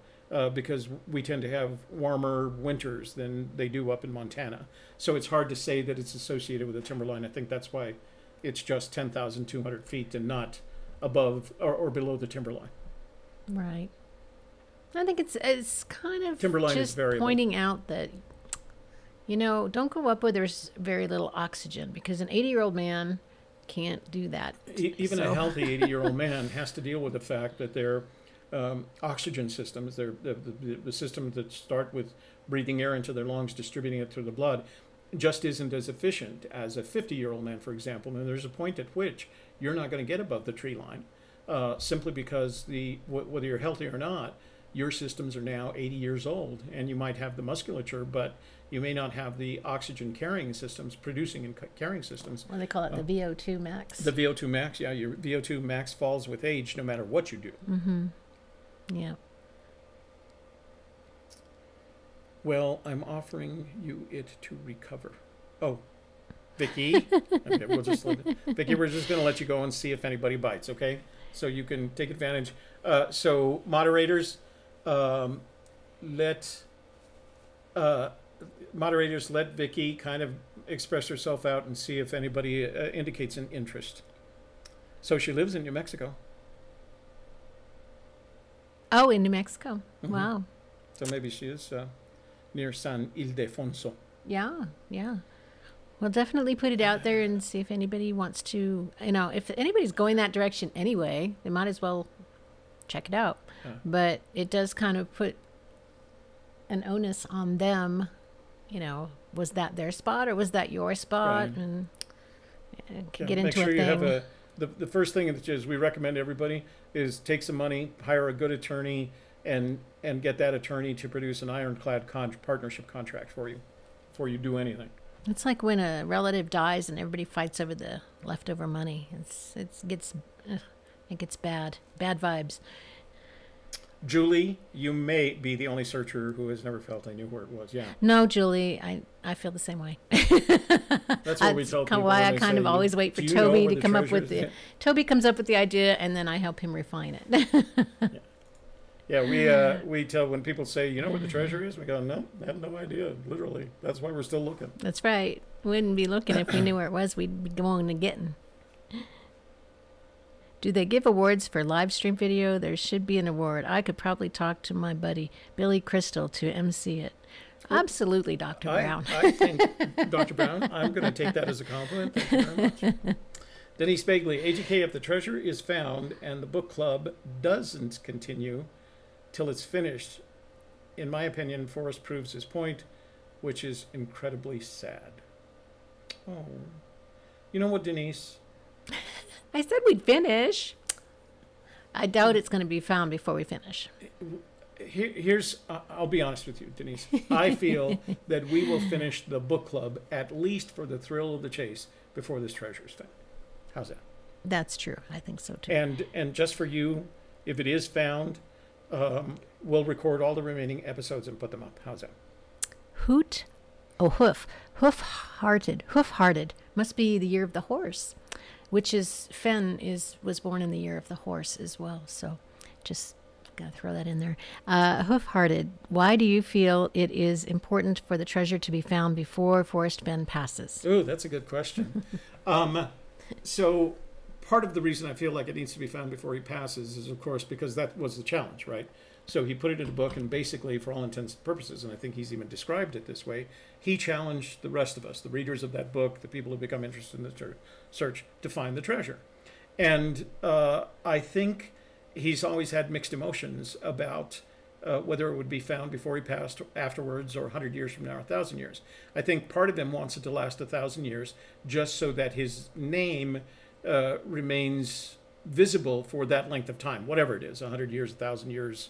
because we tend to have warmer winters than they do up in Montana. So it's hard to say that it's associated with the timberline. I think that's why it's just 10,200 feet and not above or below the timberline. Right. I think it's kind of Timberline is just variable. pointing out that, don't go up where there's very little oxygen, because an 80-year-old man can't do that. Even a healthy 80-year-old man has to deal with the fact that their oxygen systems, the systems that start with breathing air into their lungs, distributing it through the blood, just isn't as efficient as a 50-year-old man, for example. And there's a point at which you're not going to get above the tree line, simply because whether you're healthy or not, your systems are now 80 years old, and you might have the musculature, but you may not have the oxygen carrying systems, producing and carrying systems. Well, they call it the VO2 max. The VO2 max, yeah, your VO2 max falls with age no matter what you do. Mm-hmm. Yeah. Well, I'm offering you it to recover. Oh, Vicky. Okay, Vicky, we're just going to let you go and see if anybody bites, okay? So you can take advantage. So moderators, let Vicky kind of express herself out and see if anybody indicates an interest. So she lives in New Mexico. Oh, in New Mexico. Mm-hmm. Wow. So maybe she is near San Ildefonso. Yeah, yeah. Well, definitely put it out there and see if anybody wants to, if anybody's going that direction anyway, they might as well check it out. But it does kind of put an onus on them, was that their spot or was that your spot? Right. And Yeah, get make into sure a you thing. have the first thing is we recommend everybody is take some money, hire a good attorney, and get that attorney to produce an ironclad partnership contract for you before you do anything. It's like when a relative dies and everybody fights over the leftover money. It gets bad vibes. Julie, you may be the only searcher who has never felt I knew where it was. Yeah. No, Julie, I feel the same way. That's what we tell people. Why I when they kind say, of always wait for "Do you know Toby where to the come up treasure with is?" Toby comes up with the idea and then I help him refine it. Yeah, we tell when people say, "You know where the treasure is?" We go, "No, I have no idea." Literally, that's why we're still looking. That's right. We wouldn't be looking if we knew where it was. We'd be going and getting. Do they give awards for live stream video? There should be an award. I could probably talk to my buddy Billy Crystal to MC it. Absolutely, Dr. Brown. I think, Dr. Brown, I'm going to take that as a compliment. Thank you very much. Denise Bagley, AGK, if the treasure is found and the book club doesn't continue till it's finished, in my opinion, Forrest proves his point, which is incredibly sad. Oh. You know what, Denise? I said we'd finish. I doubt it's going to be found before we finish. I'll be honest with you, Denise. I feel that we will finish the book club, at least for the thrill of the chase, before this treasure is found. How's that? That's true. I think so, too. And just for you, if it is found, we'll record all the remaining episodes and put them up. How's that? Hoof-hearted. Must be the year of the horse, which is, Fenn was born in the year of the horse as well. So just got to throw that in there. Hoof-hearted. Why do you feel it is important for the treasure to be found before Forrest Fenn passes? Oh, that's a good question. So part of the reason I feel like it needs to be found before he passes is, of course, because that was the challenge, right? So he put it in a book, and basically, for all intents and purposes, and I think he's even described it this way, he challenged the rest of us, the readers of that book, the people who become interested in the search, to find the treasure. And I think he's always had mixed emotions about whether it would be found before he passed, afterwards, or 100 years from now, or 1,000 years. I think part of him wants it to last 1,000 years, just so that his name remains visible for that length of time, whatever it is, 100 years, 1,000 years,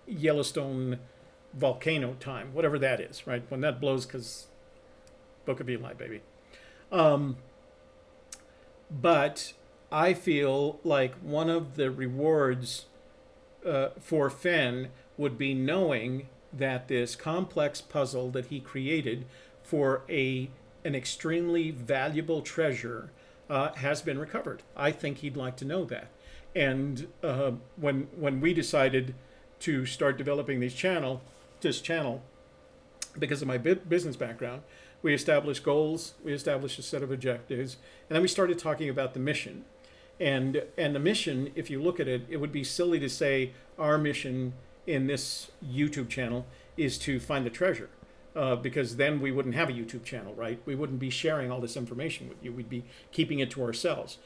Yellowstone volcano time, whatever that is, right? When that blows, because Book of Eli, baby. But I feel like one of the rewards for Fenn would be knowing that this complex puzzle that he created for an extremely valuable treasure has been recovered. I think he'd like to know that. And when we decided to start developing this channel, because of my business background, we established goals, we established a set of objectives, and then we started talking about the mission. And the mission, if you look at it, it would be silly to say our mission in this YouTube channel is to find the treasure, because then we wouldn't have a YouTube channel, right? We wouldn't be sharing all this information with you. We'd be keeping it to ourselves.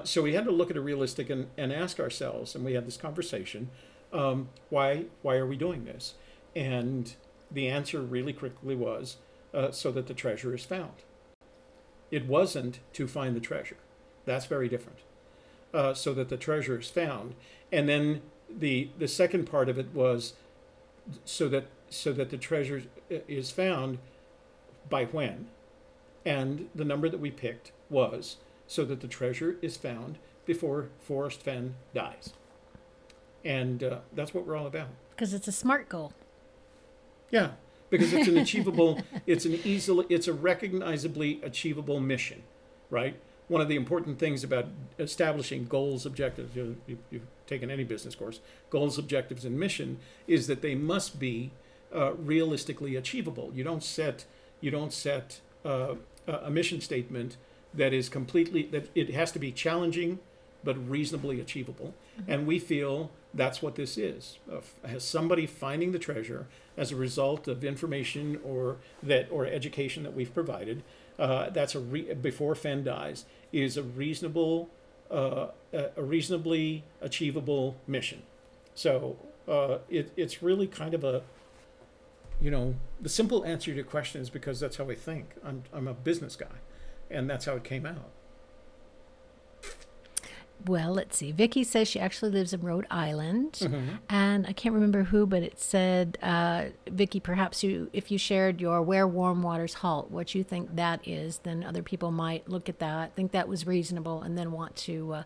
So we had to look at it realistic and ask ourselves, and we had this conversation, why are we doing this? And the answer really quickly was so that the treasure is found. It wasn't to find the treasure. That's very different. So that the treasure is found. And then the second part of it was so that the treasure is found by when. And the number that we picked was so that the treasure is found before Forrest Fenn dies. And that's what we're all about. Because it's a SMART goal. Yeah, because it's an achievable, it's a recognizably achievable mission, right? One of the important things about establishing goals, objectives, you've taken any business course, goals, objectives, and mission, is that they must be realistically achievable. You don't set a mission statement that is completely, that it has to be challenging but reasonably achievable. Mm-hmm. And we feel that's what this is. Has somebody finding the treasure as a result of information or education that we've provided, that's before Fenn dies, is a reasonably achievable mission. So it's really kind of a, the simple answer to your question is because that's how I think. I'm a business guy, and that's how it came out. Well, let's see. Vicky says she actually lives in Rhode Island, and I can't remember who, but it said, Vicky, perhaps if you shared your Where Warm Waters Halt, what you think that is, then other people might look at that, think that was reasonable, and then want to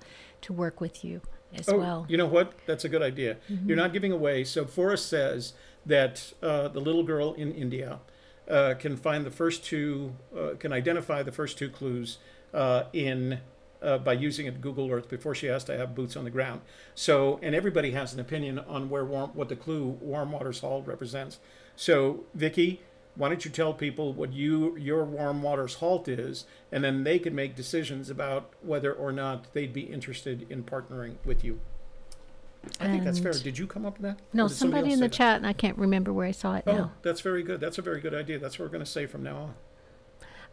work with you as well. You know what? That's a good idea. Mm-hmm. You're not giving away. So Forrest says that the little girl in India can find the first two, can identify the first two clues by using it Google Earth before she has to have boots on the ground. So, and everybody has an opinion on what the clue Warm Waters Halt represents. So, Vicky, why don't you tell people what your Warm Waters Halt is, and then they can make decisions about whether or not they'd be interested in partnering with you. I think that's fair. Did you come up with that? No, somebody in the chat, and I can't remember where I saw it now. Oh, that's very good. That's a very good idea. That's what we're going to say from now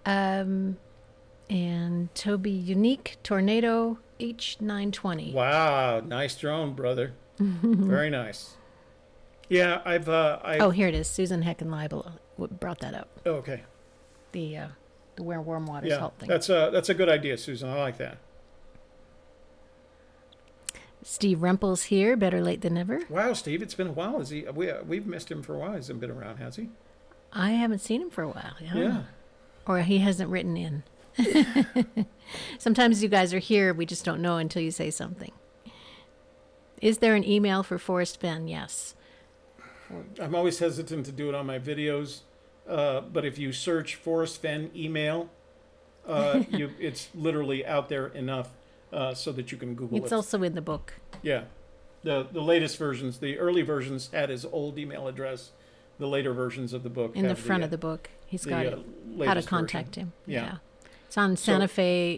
on. And Toby Unique Tornado H920. Wow, nice drone, brother. Very nice. Yeah, Oh, here it is. Susan Heckenleibel brought that up. Oh, okay. The Where Warm Waters Halt thing. That's a good idea, Susan. I like that. Steve Rempel's here. Better late than never. Wow, Steve, it's been a while. We've missed him for a while. He hasn't been around, has he? I haven't seen him for a while. Yeah. Or he hasn't written in. Sometimes you guys are here, we just don't know until you say something. Is there an email for Forrest Fenn? Yes. I'm always hesitant to do it on my videos, but if you search Forrest Fenn email, it's literally out there enough so that you can Google it. It's also in the book. Yeah. The latest versions, the early versions had his old email address. The later versions of the book in the front of the book. He's got it. How to contact him. Yeah. It's on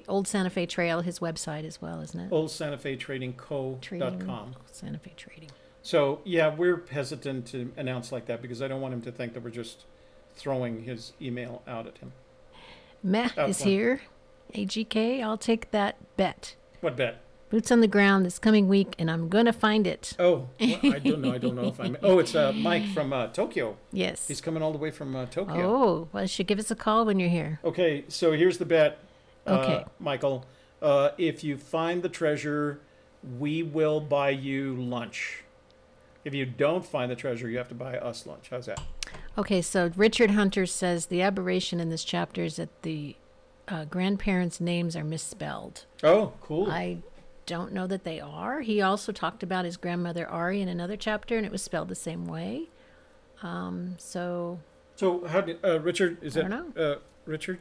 Old Santa Fe Trail, his website as well, isn't it? Old Santa Fe Trading Co.com. Santa Fe Trading. So, yeah, we're hesitant to announce like that because I don't want him to think that we're just throwing his email out at him. Meh is here. AGK, I'll take that bet. What bet? Boots on the ground this coming week, and I'm going to find it. Oh, well, I don't know if I'm... Oh, it's Mike from Tokyo. Yes. He's coming all the way from Tokyo. Oh, well, you should give us a call when you're here. Okay, so here's the bet, okay. Michael. If you find the treasure, we will buy you lunch. If you don't find the treasure, you have to buy us lunch. How's that? Okay, so Richard Hunter says the aberration in this chapter is that the grandparents' names are misspelled. Oh, cool. I don't know that they are. He also talked about his grandmother Ari in another chapter, and it was spelled the same way. So how did Richard? Is I it don't know. Richard?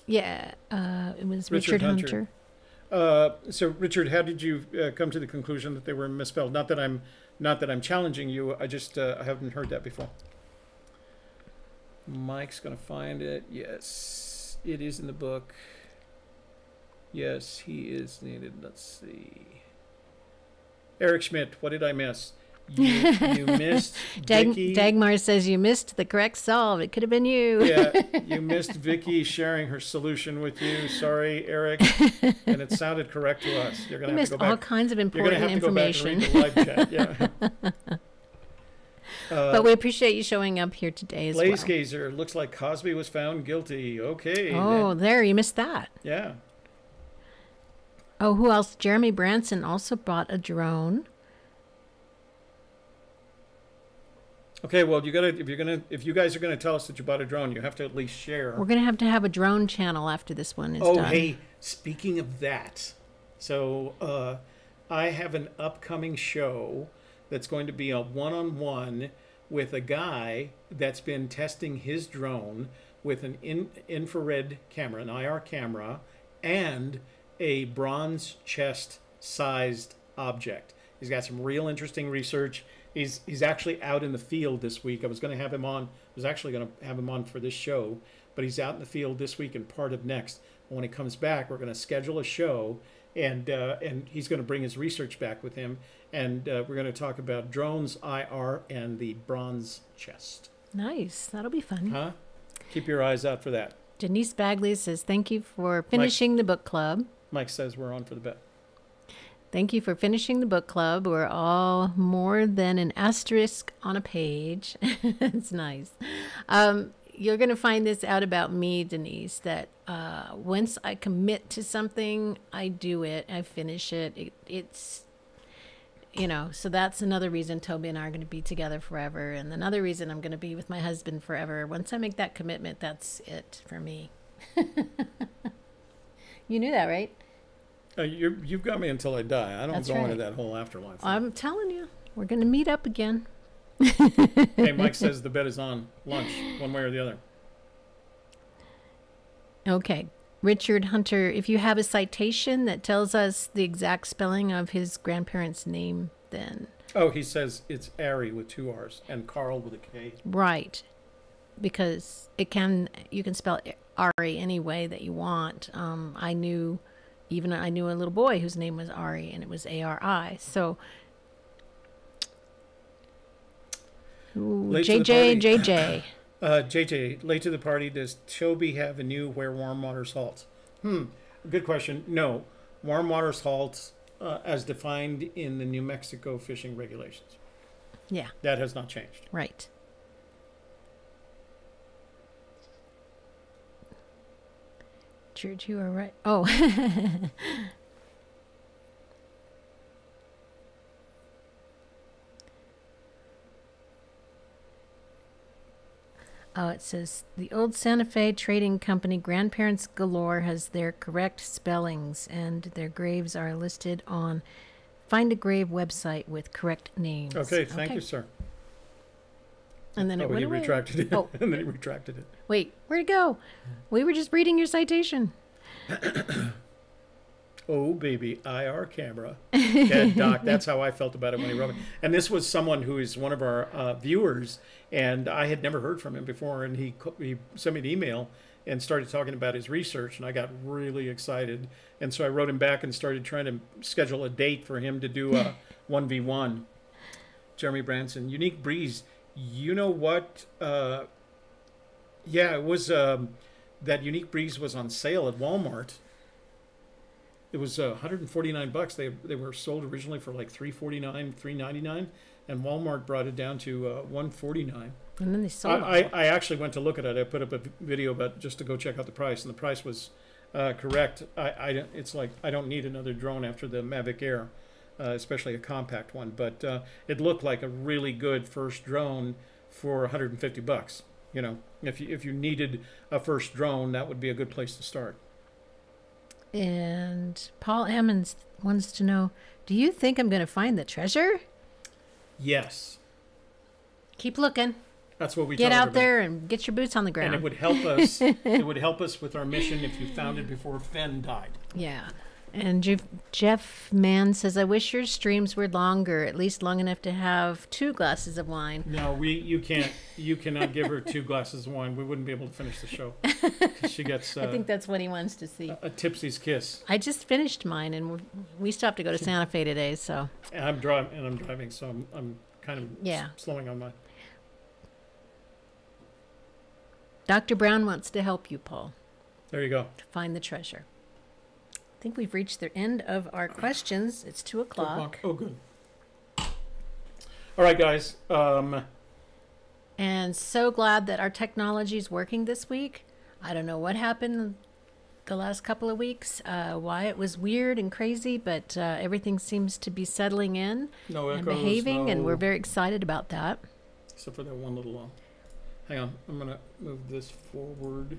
Yeah, it was Richard Hunter. So Richard, how did you come to the conclusion that they were misspelled? Not that I'm challenging you. I just I haven't heard that before. Mike's gonna find it. Yes, it is in the book. Yes, he is needed. Let's see. Eric Schmidt, what did I miss? You missed Vicky. Dagmar says you missed the correct solve. It could have been you. Yeah, you missed Vicky sharing her solution with you. Sorry, Eric. And it sounded correct to us. You're going to have to go back. All kinds of important information. You're going to have to go back and read the live chat. Yeah. But we appreciate you showing up here today as Blaze well. Gazer, looks like Cosby was found guilty. Okay. Oh, there, you missed that. Yeah. Oh, who else? Jeremy Branson also bought a drone. Okay, well, if you guys are gonna tell us that you bought a drone, you have to at least share. We're going to have a drone channel after this one is Oh, done. hey, speaking of that, so I have an upcoming show that's going to be a one-on-one with a guy that's been testing his drone with an infrared camera, an IR camera, and a bronze chest-sized object. He's got some real interesting research. He's actually out in the field this week. I was going to have him on. I was actually going to have him on for this show, but he's out in the field this week and part of next. And when he comes back, we're going to schedule a show, and he's going to bring his research back with him, and we're going to talk about drones, IR, and the bronze chest. Nice. That'll be fun. Huh? Keep your eyes out for that. Denise Bagley says, thank you for finishing the book club. Mike says we're on for the bet. Thank you for finishing the book club. We're all more than an asterisk on a page. It's nice. You're going to find this out about me, Denise, that once I commit to something, I do it. I finish it. It's, so that's another reason Toby and I are going to be together forever. And another reason I'm going to be with my husband forever. Once I make that commitment, that's it for me. You knew that, right? You've got me until I die. I don't go into that whole afterlife thing. I'm telling you, we're going to meet up again. Hey, Mike says the bet is on lunch, one way or the other. Okay. Richard Hunter, if you have a citation that tells us the exact spelling of his grandparents' name, then... Oh, he says it's Ari with 2 R's and Carl with a K. Right. Because you can spell Ari any way that you want. I knew a little boy whose name was Ari, and it was A-R-I. So... Ooh, JJ. JJ, late to the party, does Toby have a new where warm water salt? Good question. No. Warm water salt as defined in the New Mexico fishing regulations. Yeah. That has not changed. Right. George, you are right. Oh. Oh, it says, the old Santa Fe Trading Company Grandparents Galore has their correct spellings, and their graves are listed on Find a Grave website with correct names. Okay, thank you, sir. And then it went away. Retracted it. Oh. And then he retracted it. Wait, where'd it go? We were just reading your citation. Oh, baby, IR camera. Yeah, Doc, that's how I felt about it when he wrote it. And this was someone who is one of our viewers, and I had never heard from him before, and he sent me an email and started talking about his research, and I got really excited. And so I wrote him back and started trying to schedule a date for him to do a 1v1. Jeremy Branson, Unique Breeze, you know what? Yeah, it was, that Unique Breeze was on sale at Walmart. It was $149. They were sold originally for like $349, $399, and Walmart brought it down to $149. And then they sold I actually went to look at it. I put up a video about just to go check out the price, and the price was correct. It's like I don't need another drone after the Mavic Air, especially a compact one. But it looked like a really good first drone for $150. You know, if you needed a first drone, that would be a good place to start. And Paul Emmons wants to know, do you think I'm going to find the treasure? Yes. Keep looking. That's what we get out there and get your boots on the ground. And it would help us. It would help us with our mission if you found it before Fenn died. Yeah. And Jeff Mann says, I wish your streams were longer, at least long enough to have 2 glasses of wine. No, you can't. You cannot give her 2 glasses of wine. We wouldn't be able to finish the show. She gets. I think that's what he wants to see. A tipsy's kiss. I just finished mine, and we stopped to go to Santa Fe today. So. And I'm driving, so I'm kind of slowing on my. Dr. Brown wants to help you, Paul. There you go. To find the treasure. I think we've reached the end of our questions. It's 2:00. Oh, good. All right, guys. And so glad that our technology is working this week. I don't know what happened the last couple of weeks, why it was weird and crazy, but everything seems to be settling in No and echoes, behaving, and no- we're very excited about that. Except for that one little hang on, I'm going to move this forward.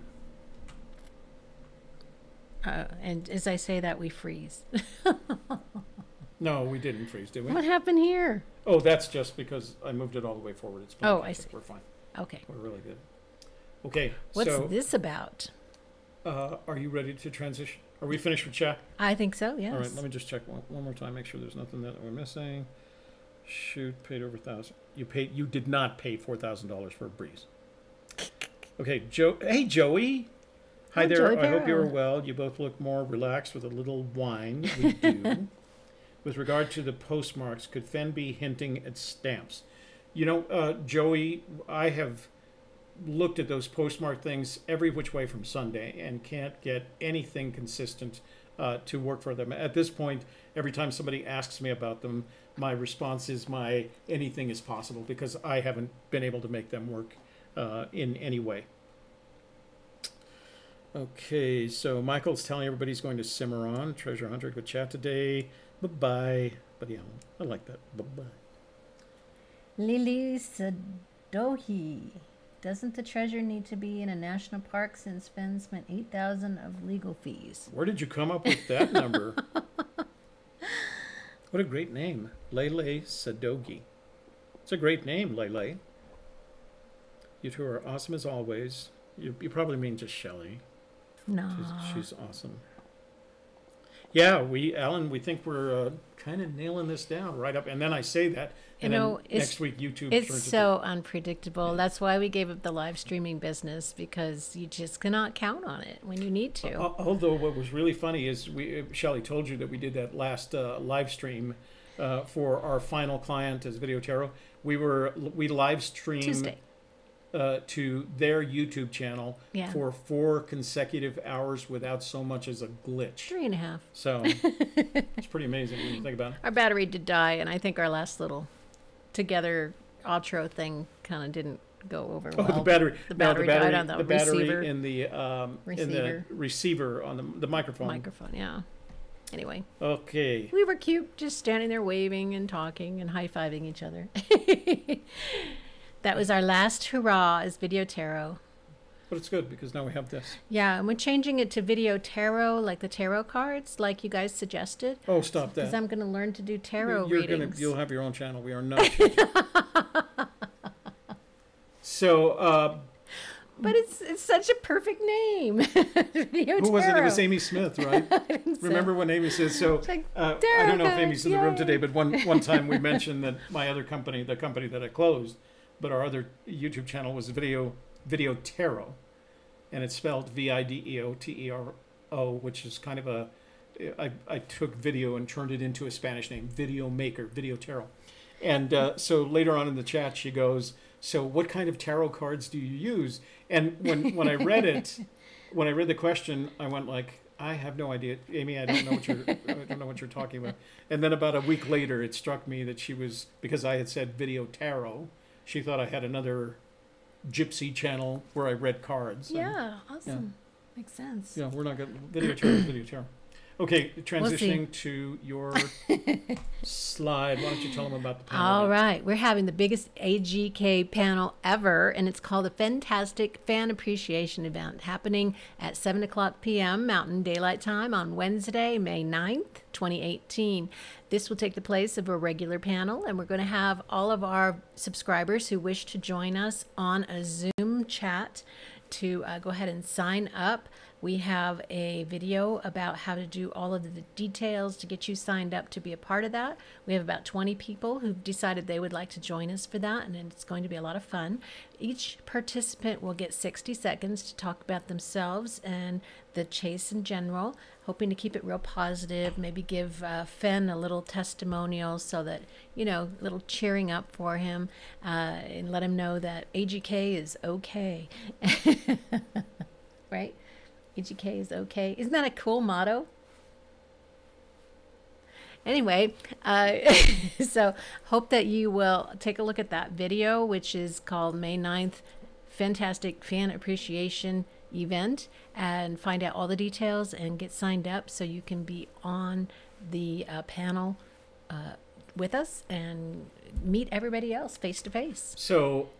And as I say that, we freeze. No, we didn't freeze, did we? What happened here? Oh, that's just because I moved it all the way forward. It's Oh, fine. I see. We're fine. Okay. We're really good. Okay, What's so this about? are you ready to transition? Are we finished with chat? I think so, yes. All right, let me just check one more time, make sure there's nothing that we're missing. Shoot, paid over $1,000. You did not pay $4,000 for a breeze. Okay, Hey, Joey. Hi Oh, there. Joey I hope you're Barrow. well. You both look more relaxed with a little wine. We do. With regard to the postmarks, could Fenn be hinting at stamps? You know, Joey, I have looked at those postmark things every which way from Sunday and can't get anything consistent to work for them. At this point, every time somebody asks me about them, my response is anything is possible, because I haven't been able to make them work in any way. Okay, so Michael's telling everybody he's going to simmer on. Treasure Hunter, good chat today. Bye-bye. Buddy Allen. I like that. Bye-bye. Lily Sadohi. Doesn't the treasure need to be in a national park since Fenn spent $8,000 of legal fees? Where did you come up with that number? What a great name. Lele Sadogi. It's a great name, Lele. You two are awesome as always. You probably mean just Shelley. No. She's awesome. Yeah, Alan, we think we're kind of nailing this down right up. And then I say that, and then next week YouTube it's turns so unpredictable. Yeah. That's why we gave up the live streaming business, because you just cannot count on it when you need to. Although what was really funny is Shelley told you that we did that last live stream for our final client as Video Tarot. We live streamed Tuesday. To their YouTube channel for 4 consecutive hours without so much as a glitch. 3.5. So it's pretty amazing when you think about it. Our battery did die, and I think our last little together outro thing kind of didn't go over well. Oh, the battery died on the battery receiver. in the receiver on the microphone. Yeah. Anyway. Okay. We were cute, just standing there waving and talking and high-fiving each other. That was our last hurrah as Video Tarot. But it's good, because now we have this. Yeah, and we're changing it to Video Tarot, like the tarot cards, like you guys suggested. Oh, stop that. Because I'm going to learn to do tarot readings. You'll have your own channel. We are not changing. So... but it's such a perfect name. Video Who was it? It Tarot. was Amy Smith, right? I think so. Remember when Amy says so? Like, I don't know if Amy's in the room yay. today, but one time we mentioned that my other company, the company that I closed, but our other YouTube channel was Video Tarot, and it's spelled VIDEOTERO, which is kind of I took video and turned it into a Spanish name, Video Maker, Video Tarot. And so later on in the chat, she goes, so what kind of tarot cards do you use? And when I read it, when I read the question, I went like, I have no idea, Amy. I don't know what you're talking about. And then about a week later, it struck me that she was, because I had said Video Tarot, she thought I had another Gypsy channel where I read cards. Yeah, awesome. Yeah. Makes sense. Yeah, we're not going Video Tarot. Okay, transitioning to your slide. Why don't you tell them about the panel? All right. We're having the biggest AGK panel ever, and it's called the Fantastic Fan Appreciation Event, happening at 7 o'clock p.m. Mountain Daylight Time on Wednesday, May 9th, 2018. This will take the place of a regular panel, and we're going to have all of our subscribers who wish to join us on a Zoom chat to go ahead and sign up. We have a video about how to do all of the details to get you signed up to be a part of that. We have about 20 people who've decided they would like to join us for that, and it's going to be a lot of fun. Each participant will get 60 seconds to talk about themselves and the chase in general, hoping to keep it real positive, maybe give Fenn a little testimonial so that, you know, a little cheering up for him, and let him know that AGK is okay. Right? AGK is okay. Isn't that a cool motto? Anyway, so hope that you will take a look at that video, which is called May 9th, Fantastic Fan Appreciation Event, and find out all the details and get signed up so you can be on the panel with us and meet everybody else face to face. So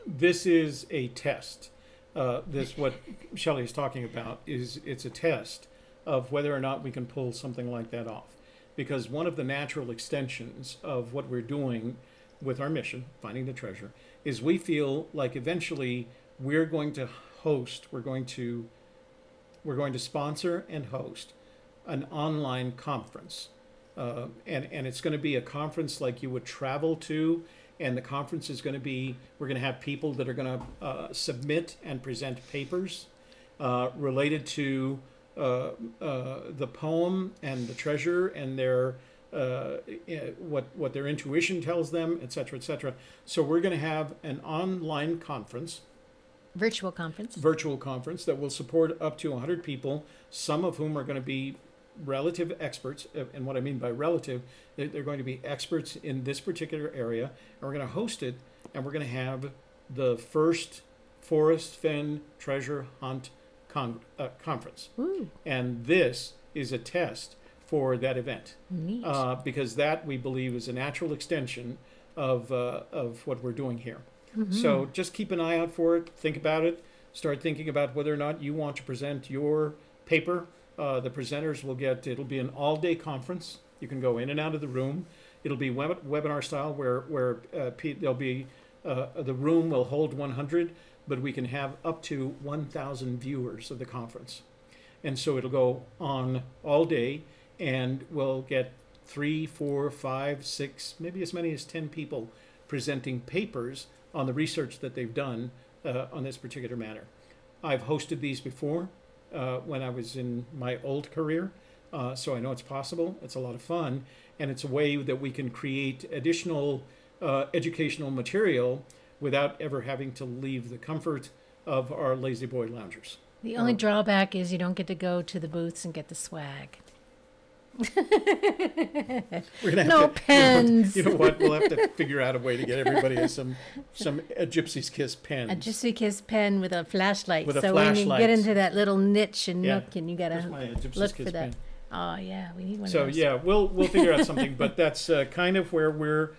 this is a test. This what Shelley is talking about it's a test of whether or not we can pull something like that off. Because one of the natural extensions of what we're doing with our mission, finding the treasure, is we feel like eventually we're going to sponsor and host an online conference. And it's going to be a conference like you would travel to. And the conference is going to be, we're going to have people that are going to submit and present papers related to the poem and the treasure and their what their intuition tells them, et cetera, et cetera. So we're going to have an online conference. Virtual conference That will support up to 100 people, some of whom are going to be relative experts. And what I mean by relative, they're going to be experts in this particular area. And we're going to host it, and we're going to have the first Forrest Fenn treasure hunt conference. Ooh. And this is a test for that event. Neat. Because that, we believe, is a natural extension of what we're doing here. Mm-hmm. So just keep an eye out for it. Think about it. Start thinking about whether or not you want to present your paper. The presenters will it'll be an all-day conference. You can go in and out of the room. It'll be webinar style where there'll be, the room will hold 100, but we can have up to 1,000 viewers of the conference. And so it'll go on all day, and we'll get 3, 4, 5, 6, maybe as many as 10 people presenting papers on the research that they've done on this particular matter. I've hosted these before when I was in my old career, so I know it's possible. It's a lot of fun, and it's a way that we can create additional educational material without ever having to leave the comfort of our lazy boy loungers. The only drawback is you don't get to go to the booths and get the swag. We're gonna have no to, pens. You know what? We'll have to figure out a way to get everybody some a Gypsy Kiss pens. A Gypsy Kiss pen with a flashlight. With a so flashlight. when you get into that little niche and Yeah. nook, and you gotta Here's my Gypsy look Kiss for that. pen. Oh yeah, we need one. So of those. yeah, we'll figure out something. But that's kind of where we're.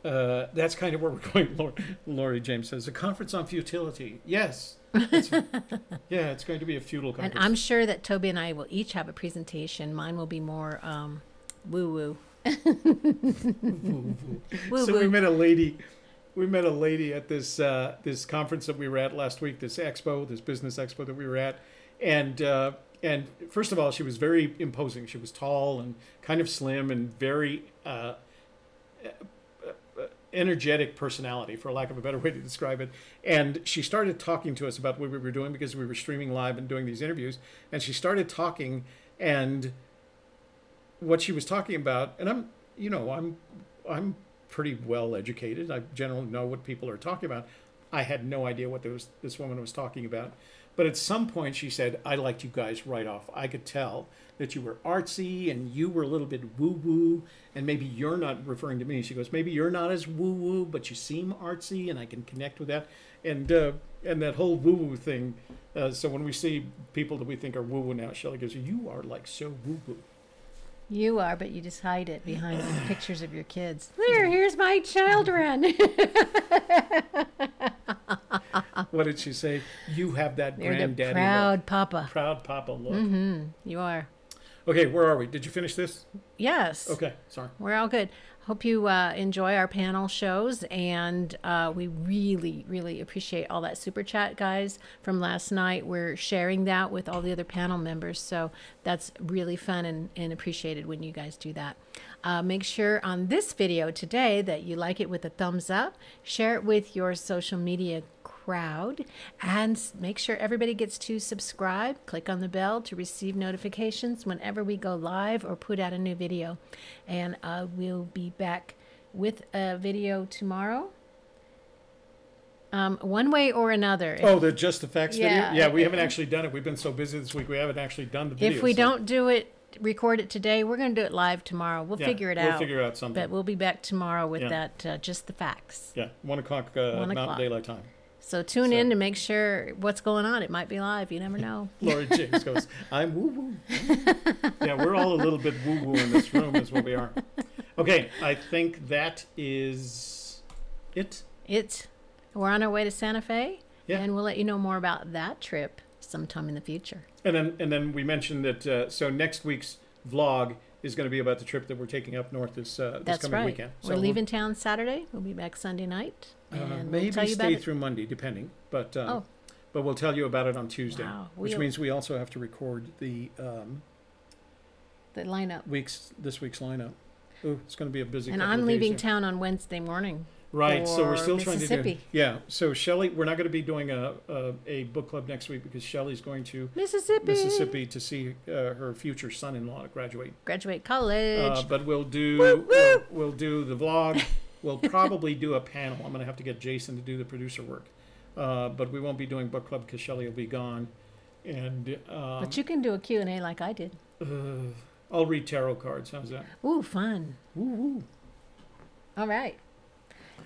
That's kind of where we're going. Lori James says a conference on futility. Yes. It's going to be a futile conference. And I'm sure that Toby and I will each have a presentation. Mine will be more woo-woo. Woo-woo. So we met a lady at this this conference that we were at last week, this business expo that we were at. And first of all, she was very imposing. She was tall and kind of slim and very energetic personality, for lack of a better way to describe it. And she started talking to us about what we were doing, because we were streaming live and doing these interviews. And she started talking, and what she was talking about, and I'm pretty well educated. I generally know what people are talking about. I had no idea what this woman was talking about. But at some point she said, I liked you guys right off. I could tell that you were artsy and you were a little bit woo-woo, and maybe you're not, referring to me, she goes, maybe you're not as woo-woo, but you seem artsy, and I can connect with that. And that whole woo-woo thing. So when we see people that we think are woo-woo now, Shelley goes, you are like so woo-woo. You are, but you just hide it behind the pictures of your kids. Here's my children. What did she say? You have that You're granddaddy the proud look. papa. Proud papa look. Mm-hmm. You are. Okay, where are we? Did you finish this? Yes. Okay, sorry. We're all good. Hope you enjoy our panel shows, and we really, really appreciate all that super chat, guys, from last night. We're sharing that with all the other panel members, so that's really fun and appreciated when you guys do that. Make sure on this video today that you like it with a thumbs up, share it with your social media crowd, and make sure everybody gets to subscribe. Click on the bell to receive notifications whenever we go live or put out a new video. And we'll be back with a video tomorrow. One way or another. Oh, the Just the Facts Yeah, video? Yeah, we haven't actually done it. We've been so busy this week, we haven't actually done the video. If we don't do it record it today. We're going to do it live tomorrow. We'll figure it out. We'll figure out something. But we'll be back tomorrow with that, just the facts. Yeah, 1 o'clock 1 Mountain Daylight Time. So tune in to make sure what's going on. It might be live. You never know. Lori James goes, I'm woo-woo. Yeah, we're all a little bit woo-woo in this room is what we are. Okay, I think that is it. We're on our way to Santa Fe. Yeah. And we'll let you know more about that trip sometime in the future. And then we mentioned that, so next week's vlog is going to be about the trip that we're taking up north this coming weekend. So we're leaving town Saturday. We'll be back Sunday night. And maybe we'll tell you stay through Monday, depending. But we'll tell you about it on Tuesday. Wow. Which means we also have to record the lineup. This week's lineup. Ooh, it's going to be a busy And couple of I'm days leaving here. town on Wednesday morning. Right, so we're still trying to do. Mississippi. Yeah, so Shelley, we're not going to be doing a book club next week because Shelley's going to Mississippi to see her future son-in-law graduate college. But we'll do we'll do the vlog. We'll probably do a panel. I'm going to have to get Jason to do the producer work, but we won't be doing book club because Shelley will be gone. And but you can do a Q&A like I did. I'll read tarot cards. How's that? Ooh, fun. Ooh. All right.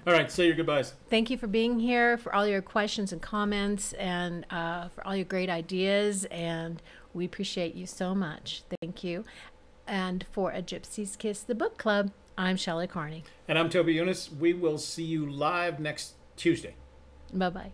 All right, say your goodbyes. Thank you for being here, for all your questions and comments, and for all your great ideas. And we appreciate you so much. Thank you. And for A Gypsy's Kiss, the book club, I'm Shelley Carney. And I'm Toby Eunice. We will see you live next Tuesday. Bye-bye.